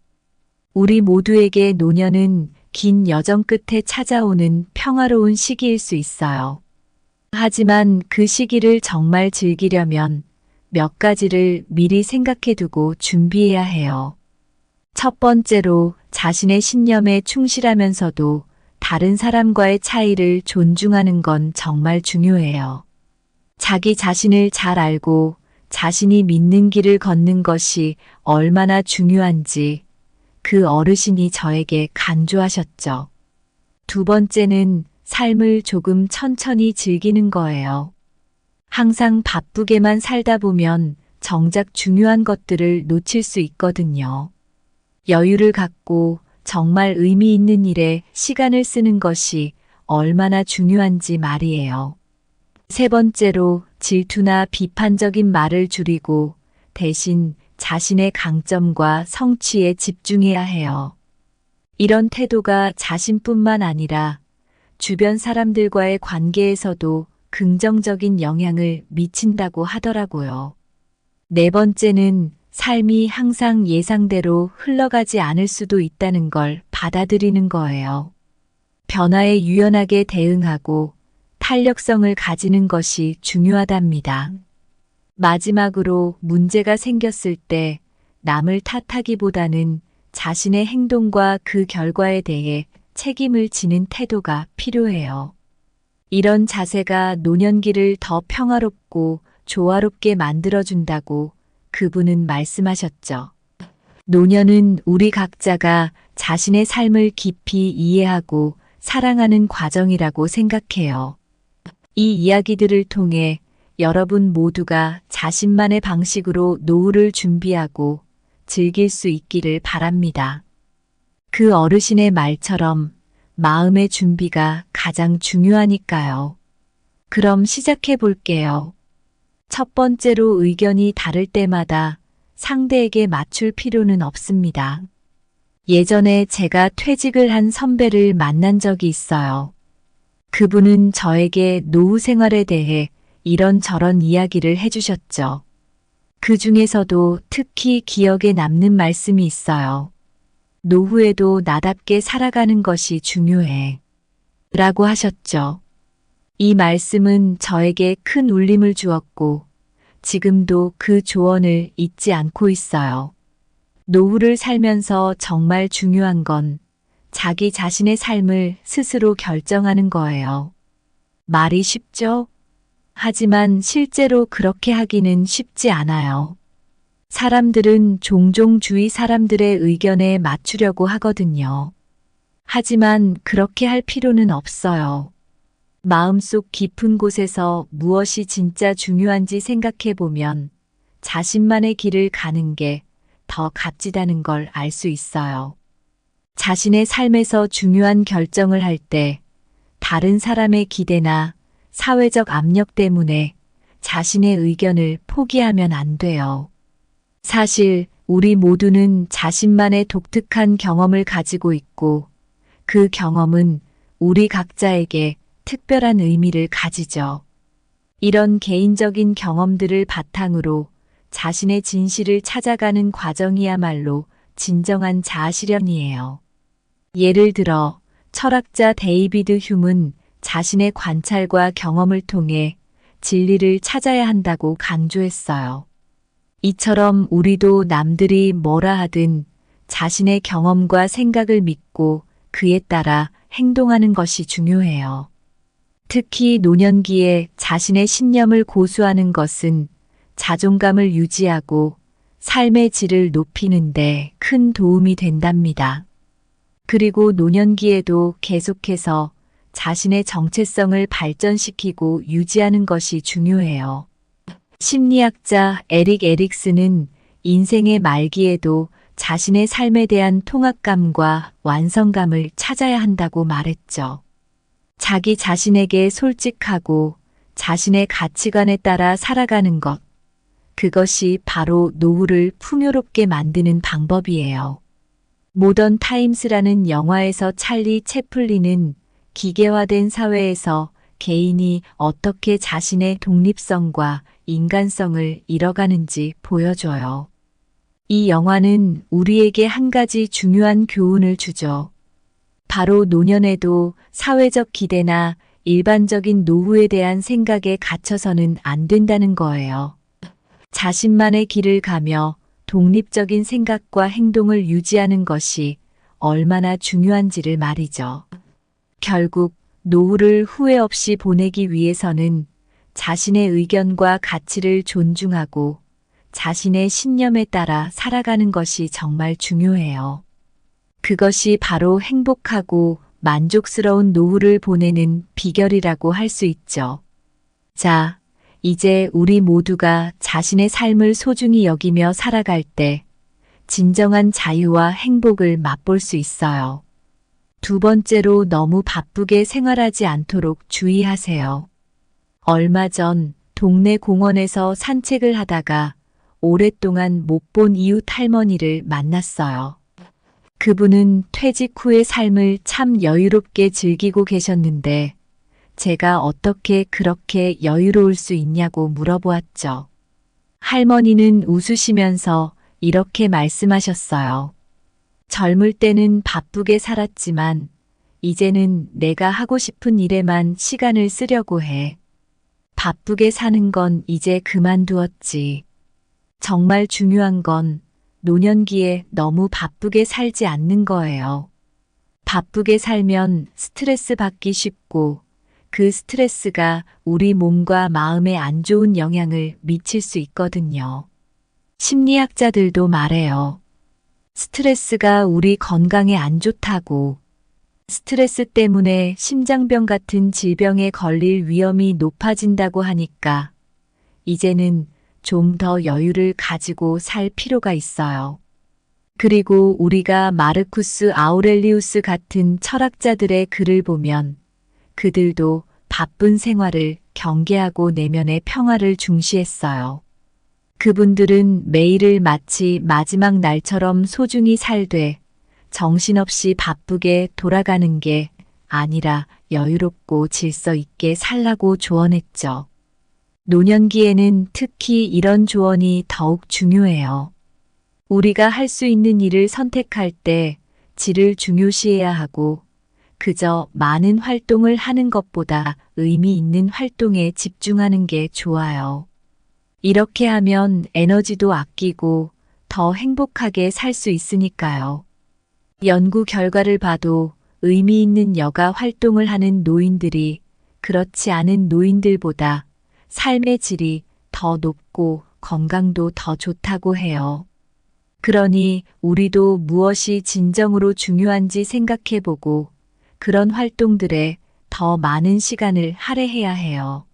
우리 모두에게 노년은 긴 여정 끝에 찾아오는 평화로운 시기일 수 있어요. 하지만 그 시기를 정말 즐기려면 몇 가지를 미리 생각해두고 준비해야 해요. 첫 번째로 자신의 신념에 충실하면서도 다른 사람과의 차이를 존중하는 건 정말 중요해요. 자기 자신을 잘 알고 자신이 믿는 길을 걷는 것이 얼마나 중요한지 그 어르신이 저에게 강조하셨죠. 두 번째는 삶을 조금 천천히 즐기는 거예요. 항상 바쁘게만 살다 보면 정작 중요한 것들을 놓칠 수 있거든요. 여유를 갖고 정말 의미 있는 일에 시간을 쓰는 것이 얼마나 중요한지 말이에요. 세 번째로 질투나 비판적인 말을 줄이고 대신 자신의 강점과 성취에 집중해야 해요. 이런 태도가 자신뿐만 아니라 주변 사람들과의 관계에서도 긍정적인 영향을 미친다고 하더라고요. 네 번째는 삶이 항상 예상대로 흘러가지 않을 수도 있다는 걸 받아들이는 거예요. 변화에 유연하게 대응하고 탄력성을 가지는 것이 중요하답니다. 마지막으로 문제가 생겼을 때 남을 탓하기보다는 자신의 행동과 그 결과에 대해 책임을 지는 태도가 필요해요. 이런 자세가 노년기를 더 평화롭고 조화롭게 만들어준다고 그분은 말씀하셨죠. 노년은 우리 각자가 자신의 삶을 깊이 이해하고 사랑하는 과정이라고 생각해요. 이 이야기들을 통해 여러분 모두가 자신만의 방식으로 노후를 준비하고 즐길 수 있기를 바랍니다. 그 어르신의 말처럼 마음의 준비가 가장 중요하니까요. 그럼 시작해 볼게요. 첫 번째로 의견이 다를 때마다 상대에게 맞출 필요는 없습니다. 예전에 제가 퇴직을 한 선배를 만난 적이 있어요. 그분은 저에게 노후 생활에 대해 이런저런 이야기를 해주셨죠. 그 중에서도 특히 기억에 남는 말씀이 있어요. 노후에도 나답게 살아가는 것이 중요해. 라고 하셨죠. 이 말씀은 저에게 큰 울림을 주었고, 지금도 그 조언을 잊지 않고 있어요. 노후를 살면서 정말 중요한 건 자기 자신의 삶을 스스로 결정하는 거예요. 말이 쉽죠? 하지만 실제로 그렇게 하기는 쉽지 않아요. 사람들은 종종 주위 사람들의 의견에 맞추려고 하거든요. 하지만 그렇게 할 필요는 없어요. 마음속 깊은 곳에서 무엇이 진짜 중요한지 생각해 보면 자신만의 길을 가는 게 더 값지다는 걸 알 수 있어요. 자신의 삶에서 중요한 결정을 할 때 다른 사람의 기대나 사회적 압력 때문에 자신의 의견을 포기하면 안 돼요. 사실 우리 모두는 자신만의 독특한 경험을 가지고 있고 그 경험은 우리 각자에게 특별한 의미를 가지죠. 이런 개인적인 경험들을 바탕으로 자신의 진실을 찾아가는 과정이야말로 진정한 자아실현이에요. 예를 들어 철학자 데이비드 휴문 자신의 관찰과 경험을 통해 진리를 찾아야 한다고 강조했어요. 이처럼 우리도 남들이 뭐라 하든 자신의 경험과 생각을 믿고 그에 따라 행동하는 것이 중요해요. 특히 노년기에 자신의 신념을 고수하는 것은 자존감을 유지하고 삶의 질을 높이는 데 큰 도움이 된답니다. 그리고 노년기에도 계속해서 자신의 정체성을 발전시키고 유지하는 것이 중요해요. 심리학자 에릭 에릭슨은 인생의 말기에도 자신의 삶에 대한 통합감과 완성감을 찾아야 한다고 말했죠. 자기 자신에게 솔직하고 자신의 가치관에 따라 살아가는 것, 그것이 바로 노후를 풍요롭게 만드는 방법이에요. 모던 타임스라는 영화에서 찰리 채플린은 기계화된 사회에서 개인이 어떻게 자신의 독립성과 인간성을 잃어가는지 보여줘요. 이 영화는 우리에게 한 가지 중요한 교훈을 주죠. 바로 노년에도 사회적 기대나 일반적인 노후에 대한 생각에 갇혀서는 안 된다는 거예요. 자신만의 길을 가며 독립적인 생각과 행동을 유지하는 것이 얼마나 중요한지를 말이죠. 결국 노후를 후회 없이 보내기 위해서는 자신의 의견과 가치를 존중하고 자신의 신념에 따라 살아가는 것이 정말 중요해요. 그것이 바로 행복하고 만족스러운 노후를 보내는 비결이라고 할 수 있죠. 자, 이제 우리 모두가 자신의 삶을 소중히 여기며 살아갈 때 진정한 자유와 행복을 맛볼 수 있어요. 두 번째로 너무 바쁘게 생활하지 않도록 주의하세요. 얼마 전 동네 공원에서 산책을 하다가 오랫동안 못 본 이웃 할머니를 만났어요. 그분은 퇴직 후의 삶을 참 여유롭게 즐기고 계셨는데 제가 어떻게 그렇게 여유로울 수 있냐고 물어보았죠. 할머니는 웃으시면서 이렇게 말씀하셨어요. 젊을 때는 바쁘게 살았지만 이제는 내가 하고 싶은 일에만 시간을 쓰려고 해. 바쁘게 사는 건 이제 그만두었지. 정말 중요한 건 노년기에 너무 바쁘게 살지 않는 거예요. 바쁘게 살면 스트레스 받기 쉽고 그 스트레스가 우리 몸과 마음에 안 좋은 영향을 미칠 수 있거든요. 심리학자들도 말해요. 스트레스가 우리 건강에 안 좋다고. 스트레스 때문에 심장병 같은 질병에 걸릴 위험이 높아진다고 하니까 이제는 좀 더 여유를 가지고 살 필요가 있어요. 그리고 우리가 마르쿠스 아우렐리우스 같은 철학자들의 글을 보면 그들도 바쁜 생활을 경계하고 내면의 평화를 중시했어요. 그분들은 매일을 마치 마지막 날처럼 소중히 살되 정신없이 바쁘게 돌아가는 게 아니라 여유롭고 질서 있게 살라고 조언했죠. 노년기에는 특히 이런 조언이 더욱 중요해요. 우리가 할 수 있는 일을 선택할 때 질을 중요시해야 하고 그저 많은 활동을 하는 것보다 의미 있는 활동에 집중하는 게 좋아요. 이렇게 하면 에너지도 아끼고 더 행복하게 살 수 있으니까요. 연구 결과를 봐도 의미 있는 여가 활동을 하는 노인들이 그렇지 않은 노인들보다 삶의 질이 더 높고 건강도 더 좋다고 해요. 그러니 우리도 무엇이 진정으로 중요한지 생각해보고 그런 활동들에 더 많은 시간을 할애해야 해요.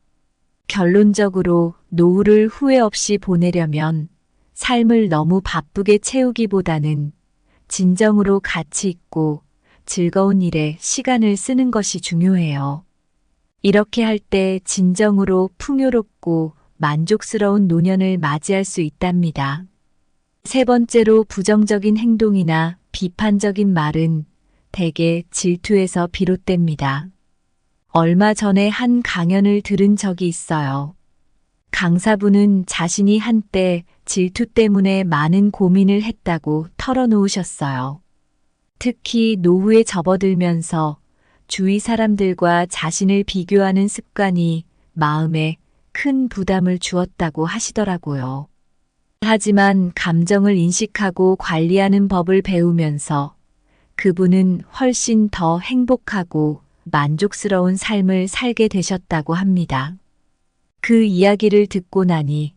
결론적으로 노후를 후회 없이 보내려면 삶을 너무 바쁘게 채우기보다는 진정으로 가치 있고 즐거운 일에 시간을 쓰는 것이 중요해요. 이렇게 할 때 진정으로 풍요롭고 만족스러운 노년을 맞이할 수 있답니다. 세 번째로 부정적인 행동이나 비판적인 말은 대개 질투에서 비롯됩니다. 얼마 전에 한 강연을 들은 적이 있어요. 강사분은 자신이 한때 질투 때문에 많은 고민을 했다고 털어놓으셨어요. 특히 노후에 접어들면서 주위 사람들과 자신을 비교하는 습관이 마음에 큰 부담을 주었다고 하시더라고요. 하지만 감정을 인식하고 관리하는 법을 배우면서 그분은 훨씬 더 행복하고 만족스러운 삶을 살게 되셨다고 합니다. 그 이야기를 듣고 나니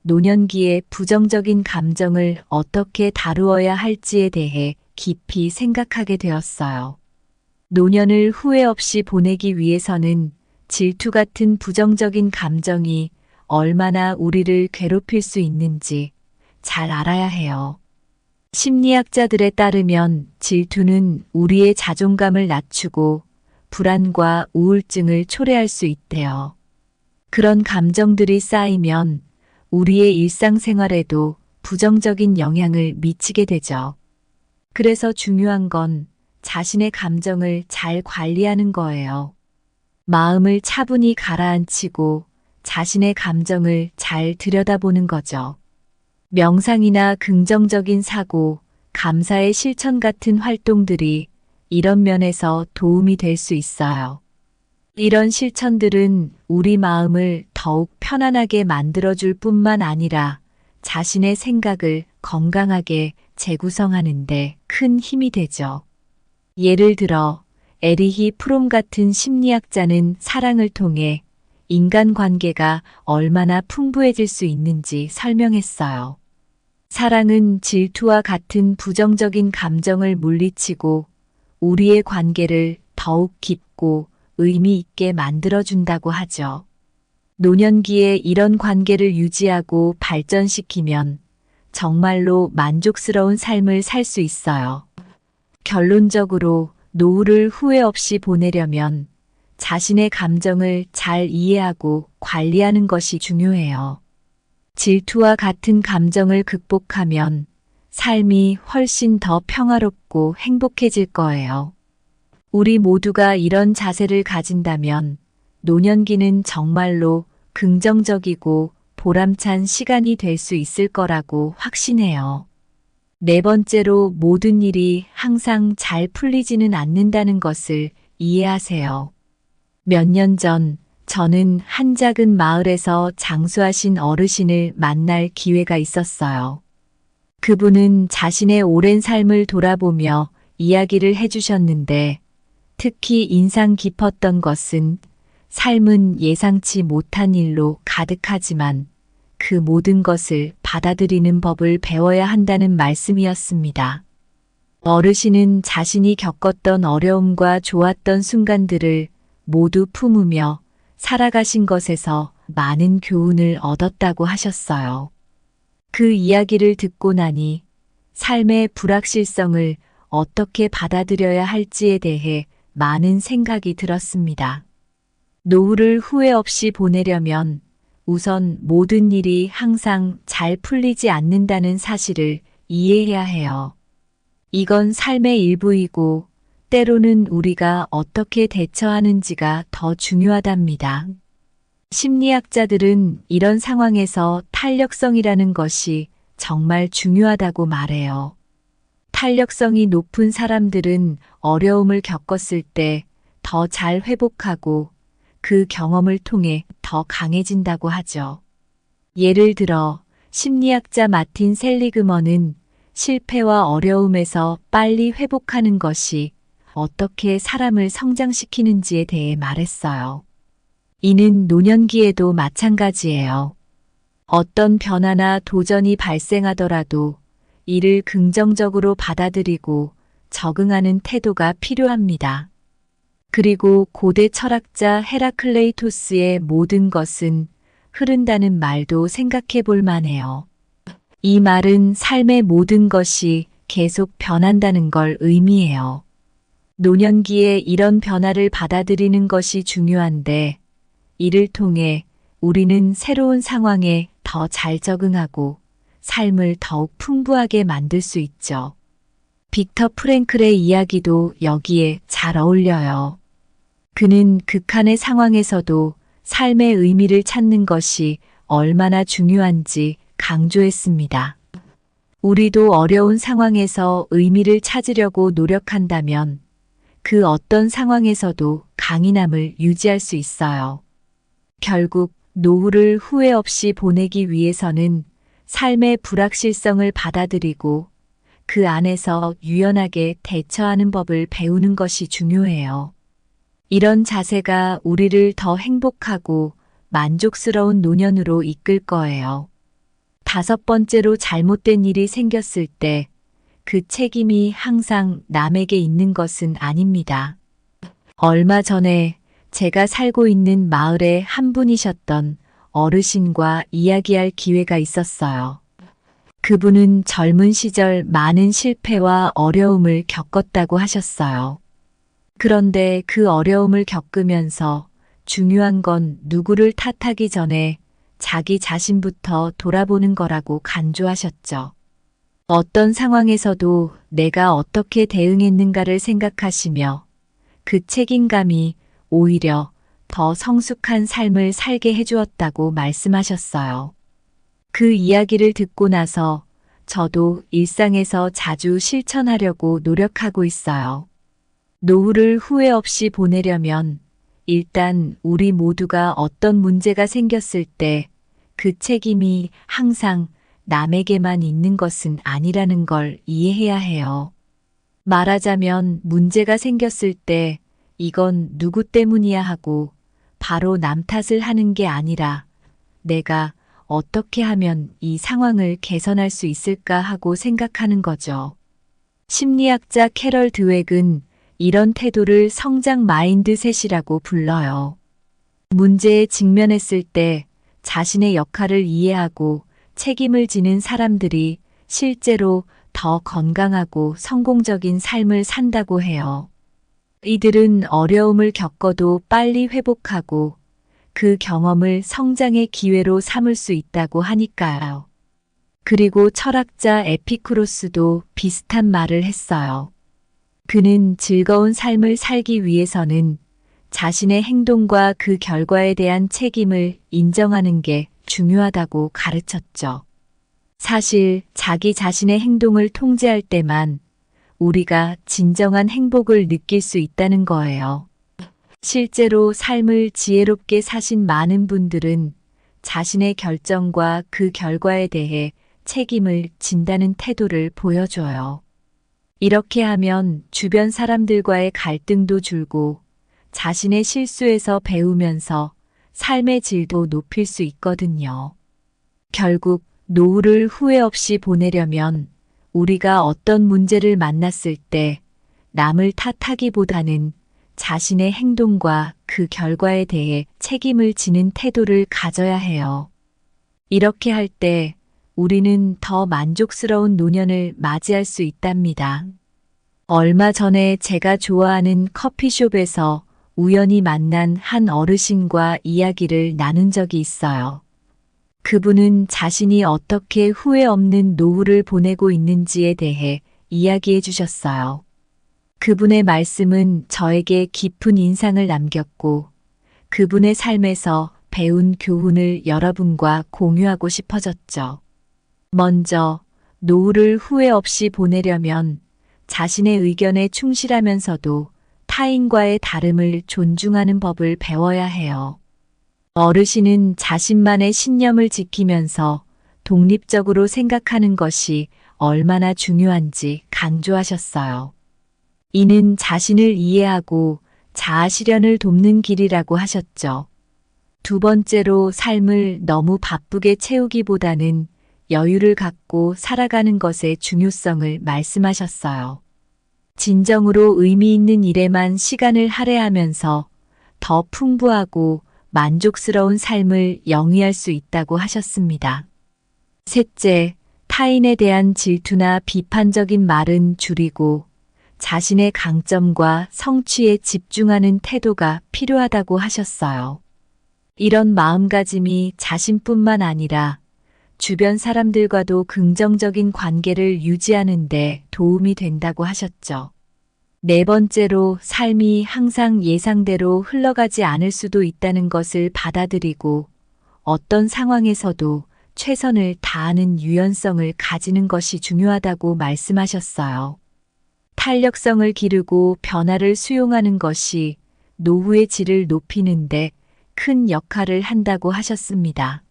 노년기의 부정적인 감정을 어떻게 다루어야 할지에 대해 깊이 생각하게 되었어요. 노년을 후회 없이 보내기 위해서는 질투 같은 부정적인 감정이 얼마나 우리를 괴롭힐 수 있는지 잘 알아야 해요. 심리학자들에 따르면 질투는 우리의 자존감을 낮추고 불안과 우울증을 초래할 수 있대요. 그런 감정들이 쌓이면 우리의 일상생활에도 부정적인 영향을 미치게 되죠. 그래서 중요한 건 자신의 감정을 잘 관리하는 거예요. 마음을 차분히 가라앉히고 자신의 감정을 잘 들여다보는 거죠. 명상이나 긍정적인 사고, 감사의 실천 같은 활동들이 이런 면에서 도움이 될 수 있어요. 이런 실천들은 우리 마음을 더욱 편안하게 만들어줄 뿐만 아니라 자신의 생각을 건강하게 재구성하는데 큰 힘이 되죠. 예를 들어 에리히 프롬 같은 심리학자는 사랑을 통해 인간관계가 얼마나 풍부해질 수 있는지 설명했어요. 사랑은 질투와 같은 부정적인 감정을 물리치고 우리의 관계를 더욱 깊고 의미 있게 만들어준다고 하죠. 노년기에 이런 관계를 유지하고 발전시키면 정말로 만족스러운 삶을 살 수 있어요. 결론적으로 노후를 후회 없이 보내려면 자신의 감정을 잘 이해하고 관리하는 것이 중요해요. 질투와 같은 감정을 극복하면 삶이 훨씬 더 평화롭고 행복해질 거예요. 우리 모두가 이런 자세를 가진다면 노년기는 정말로 긍정적이고 보람찬 시간이 될 수 있을 거라고 확신해요. 네 번째로 모든 일이 항상 잘 풀리지는 않는다는 것을 이해하세요. 몇 년 전 저는 한 작은 마을에서 장수하신 어르신을 만날 기회가 있었어요. 그분은 자신의 오랜 삶을 돌아보며 이야기를 해주셨는데 특히 인상 깊었던 것은 삶은 예상치 못한 일로 가득하지만 그 모든 것을 받아들이는 법을 배워야 한다는 말씀이었습니다. 어르신은 자신이 겪었던 어려움과 좋았던 순간들을 모두 품으며 살아가신 것에서 많은 교훈을 얻었다고 하셨어요. 그 이야기를 듣고 나니 삶의 불확실성을 어떻게 받아들여야 할지에 대해 많은 생각이 들었습니다. 노후를 후회 없이 보내려면 우선 모든 일이 항상 잘 풀리지 않는다는 사실을 이해해야 해요. 이건 삶의 일부이고 때로는 우리가 어떻게 대처하는지가 더 중요하답니다. 심리학자들은 이런 상황에서 탄력성이라는 것이 정말 중요하다고 말해요. 탄력성이 높은 사람들은 어려움을 겪었을 때 더 잘 회복하고 그 경험을 통해 더 강해진다고 하죠. 예를 들어 심리학자 마틴 셀리그먼은 실패와 어려움에서 빨리 회복하는 것이 어떻게 사람을 성장시키는지에 대해 말했어요. 이는 노년기에도 마찬가지예요. 어떤 변화나 도전이 발생하더라도 이를 긍정적으로 받아들이고 적응하는 태도가 필요합니다. 그리고 고대 철학자 헤라클레이토스의 모든 것은 흐른다는 말도 생각해 볼 만해요. 이 말은 삶의 모든 것이 계속 변한다는 걸 의미해요. 노년기에 이런 변화를 받아들이는 것이 중요한데 이를 통해 우리는 새로운 상황에 더 잘 적응하고 삶을 더욱 풍부하게 만들 수 있죠. 빅터 프랭클의 이야기도 여기에 잘 어울려요. 그는 극한의 상황에서도 삶의 의미를 찾는 것이 얼마나 중요한지 강조했습니다. 우리도 어려운 상황에서 의미를 찾으려고 노력한다면 그 어떤 상황에서도 강인함을 유지할 수 있어요. 결국 노후를 후회 없이 보내기 위해서는 삶의 불확실성을 받아들이고 그 안에서 유연하게 대처하는 법을 배우는 것이 중요해요. 이런 자세가 우리를 더 행복하고 만족스러운 노년으로 이끌 거예요. 5번째로 잘못된 일이 생겼을 때 그 책임이 항상 남에게 있는 것은 아닙니다. 얼마 전에 제가 살고 있는 마을의 한 분이셨던 어르신과 이야기할 기회가 있었어요. 그분은 젊은 시절 많은 실패와 어려움을 겪었다고 하셨어요. 그런데 그 어려움을 겪으면서 중요한 건 누구를 탓하기 전에 자기 자신부터 돌아보는 거라고 간조하셨죠. 어떤 상황에서도 내가 어떻게 대응했는가를 생각하시며 그 책임감이 오히려 더 성숙한 삶을 살게 해주었다고 말씀하셨어요. 그 이야기를 듣고 나서 저도 일상에서 자주 실천하려고 노력하고 있어요. 노후를 후회 없이 보내려면 일단 우리 모두가 어떤 문제가 생겼을 때 그 책임이 항상 남에게만 있는 것은 아니라는 걸 이해해야 해요. 말하자면 문제가 생겼을 때 이건 누구 때문이야 하고 바로 남 탓을 하는 게 아니라 내가 어떻게 하면 이 상황을 개선할 수 있을까 하고 생각하는 거죠. 심리학자 캐럴 드웩은 이런 태도를 성장 마인드셋이라고 불러요. 문제에 직면했을 때 자신의 역할을 이해하고 책임을 지는 사람들이 실제로 더 건강하고 성공적인 삶을 산다고 해요. 이들은 어려움을 겪어도 빨리 회복하고 그 경험을 성장의 기회로 삼을 수 있다고 하니까요. 그리고 철학자 에피쿠로스도 비슷한 말을 했어요. 그는 즐거운 삶을 살기 위해서는 자신의 행동과 그 결과에 대한 책임을 인정하는 게 중요하다고 가르쳤죠. 사실 자기 자신의 행동을 통제할 때만 우리가 진정한 행복을 느낄 수 있다는 거예요. 실제로 삶을 지혜롭게 사신 많은 분들은 자신의 결정과 그 결과에 대해 책임을 진다는 태도를 보여줘요. 이렇게 하면 주변 사람들과의 갈등도 줄고 자신의 실수에서 배우면서 삶의 질도 높일 수 있거든요. 결국 노후를 후회 없이 보내려면 우리가 어떤 문제를 만났을 때 남을 탓하기보다는 자신의 행동과 그 결과에 대해 책임을 지는 태도를 가져야 해요. 이렇게 할 때 우리는 더 만족스러운 노년을 맞이할 수 있답니다. 얼마 전에 제가 좋아하는 커피숍에서 우연히 만난 한 어르신과 이야기를 나눈 적이 있어요. 그분은 자신이 어떻게 후회 없는 노후를 보내고 있는지에 대해 이야기해 주셨어요. 그분의 말씀은 저에게 깊은 인상을 남겼고, 그분의 삶에서 배운 교훈을 여러분과 공유하고 싶어졌죠. 먼저, 노후를 후회 없이 보내려면 자신의 의견에 충실하면서도 타인과의 다름을 존중하는 법을 배워야 해요. 어르신은 자신만의 신념을 지키면서 독립적으로 생각하는 것이 얼마나 중요한지 강조하셨어요. 이는 자신을 이해하고 자아 실현을 돕는 길이라고 하셨죠. 두 번째로 삶을 너무 바쁘게 채우기보다는 여유를 갖고 살아가는 것의 중요성을 말씀하셨어요. 진정으로 의미 있는 일에만 시간을 할애하면서 더 풍부하고 만족스러운 삶을 영위할 수 있다고 하셨습니다. 셋째, 타인에 대한 질투나 비판적인 말은 줄이고 자신의 강점과 성취에 집중하는 태도가 필요하다고 하셨어요. 이런 마음가짐이 자신뿐만 아니라 주변 사람들과도 긍정적인 관계를 유지하는 데 도움이 된다고 하셨죠. 네 번째로 삶이 항상 예상대로 흘러가지 않을 수도 있다는 것을 받아들이고 어떤 상황에서도 최선을 다하는 유연성을 가지는 것이 중요하다고 말씀하셨어요. 탄력성을 기르고 변화를 수용하는 것이 노후의 질을 높이는데 큰 역할을 한다고 하셨습니다.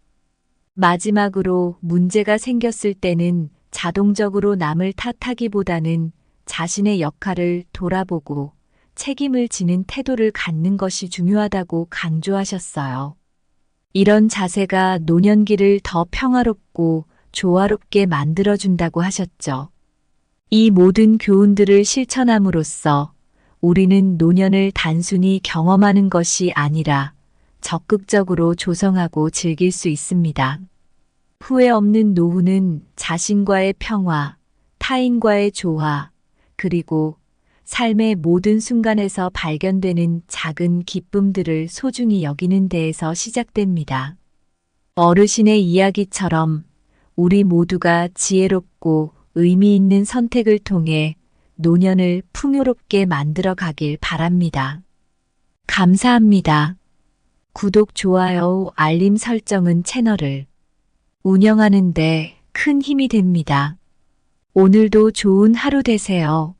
마지막으로 문제가 생겼을 때는 자동적으로 남을 탓하기보다는 자신의 역할을 돌아보고 책임을 지는 태도를 갖는 것이 중요하다고 강조하셨어요. 이런 자세가 노년기를 더 평화롭고 조화롭게 만들어준다고 하셨죠. 이 모든 교훈들을 실천함으로써 우리는 노년을 단순히 경험하는 것이 아니라 적극적으로 조성하고 즐길 수 있습니다. 후회 없는 노후는 자신과의 평화, 타인과의 조화, 그리고 삶의 모든 순간에서 발견되는 작은 기쁨들을 소중히 여기는 데에서 시작됩니다. 어르신의 이야기처럼 우리 모두가 지혜롭고 의미 있는 선택을 통해 노년을 풍요롭게 만들어 가길 바랍니다. 감사합니다. 구독, 좋아요, 알림 설정은 채널을 운영하는 데 큰 힘이 됩니다. 오늘도 좋은 하루 되세요.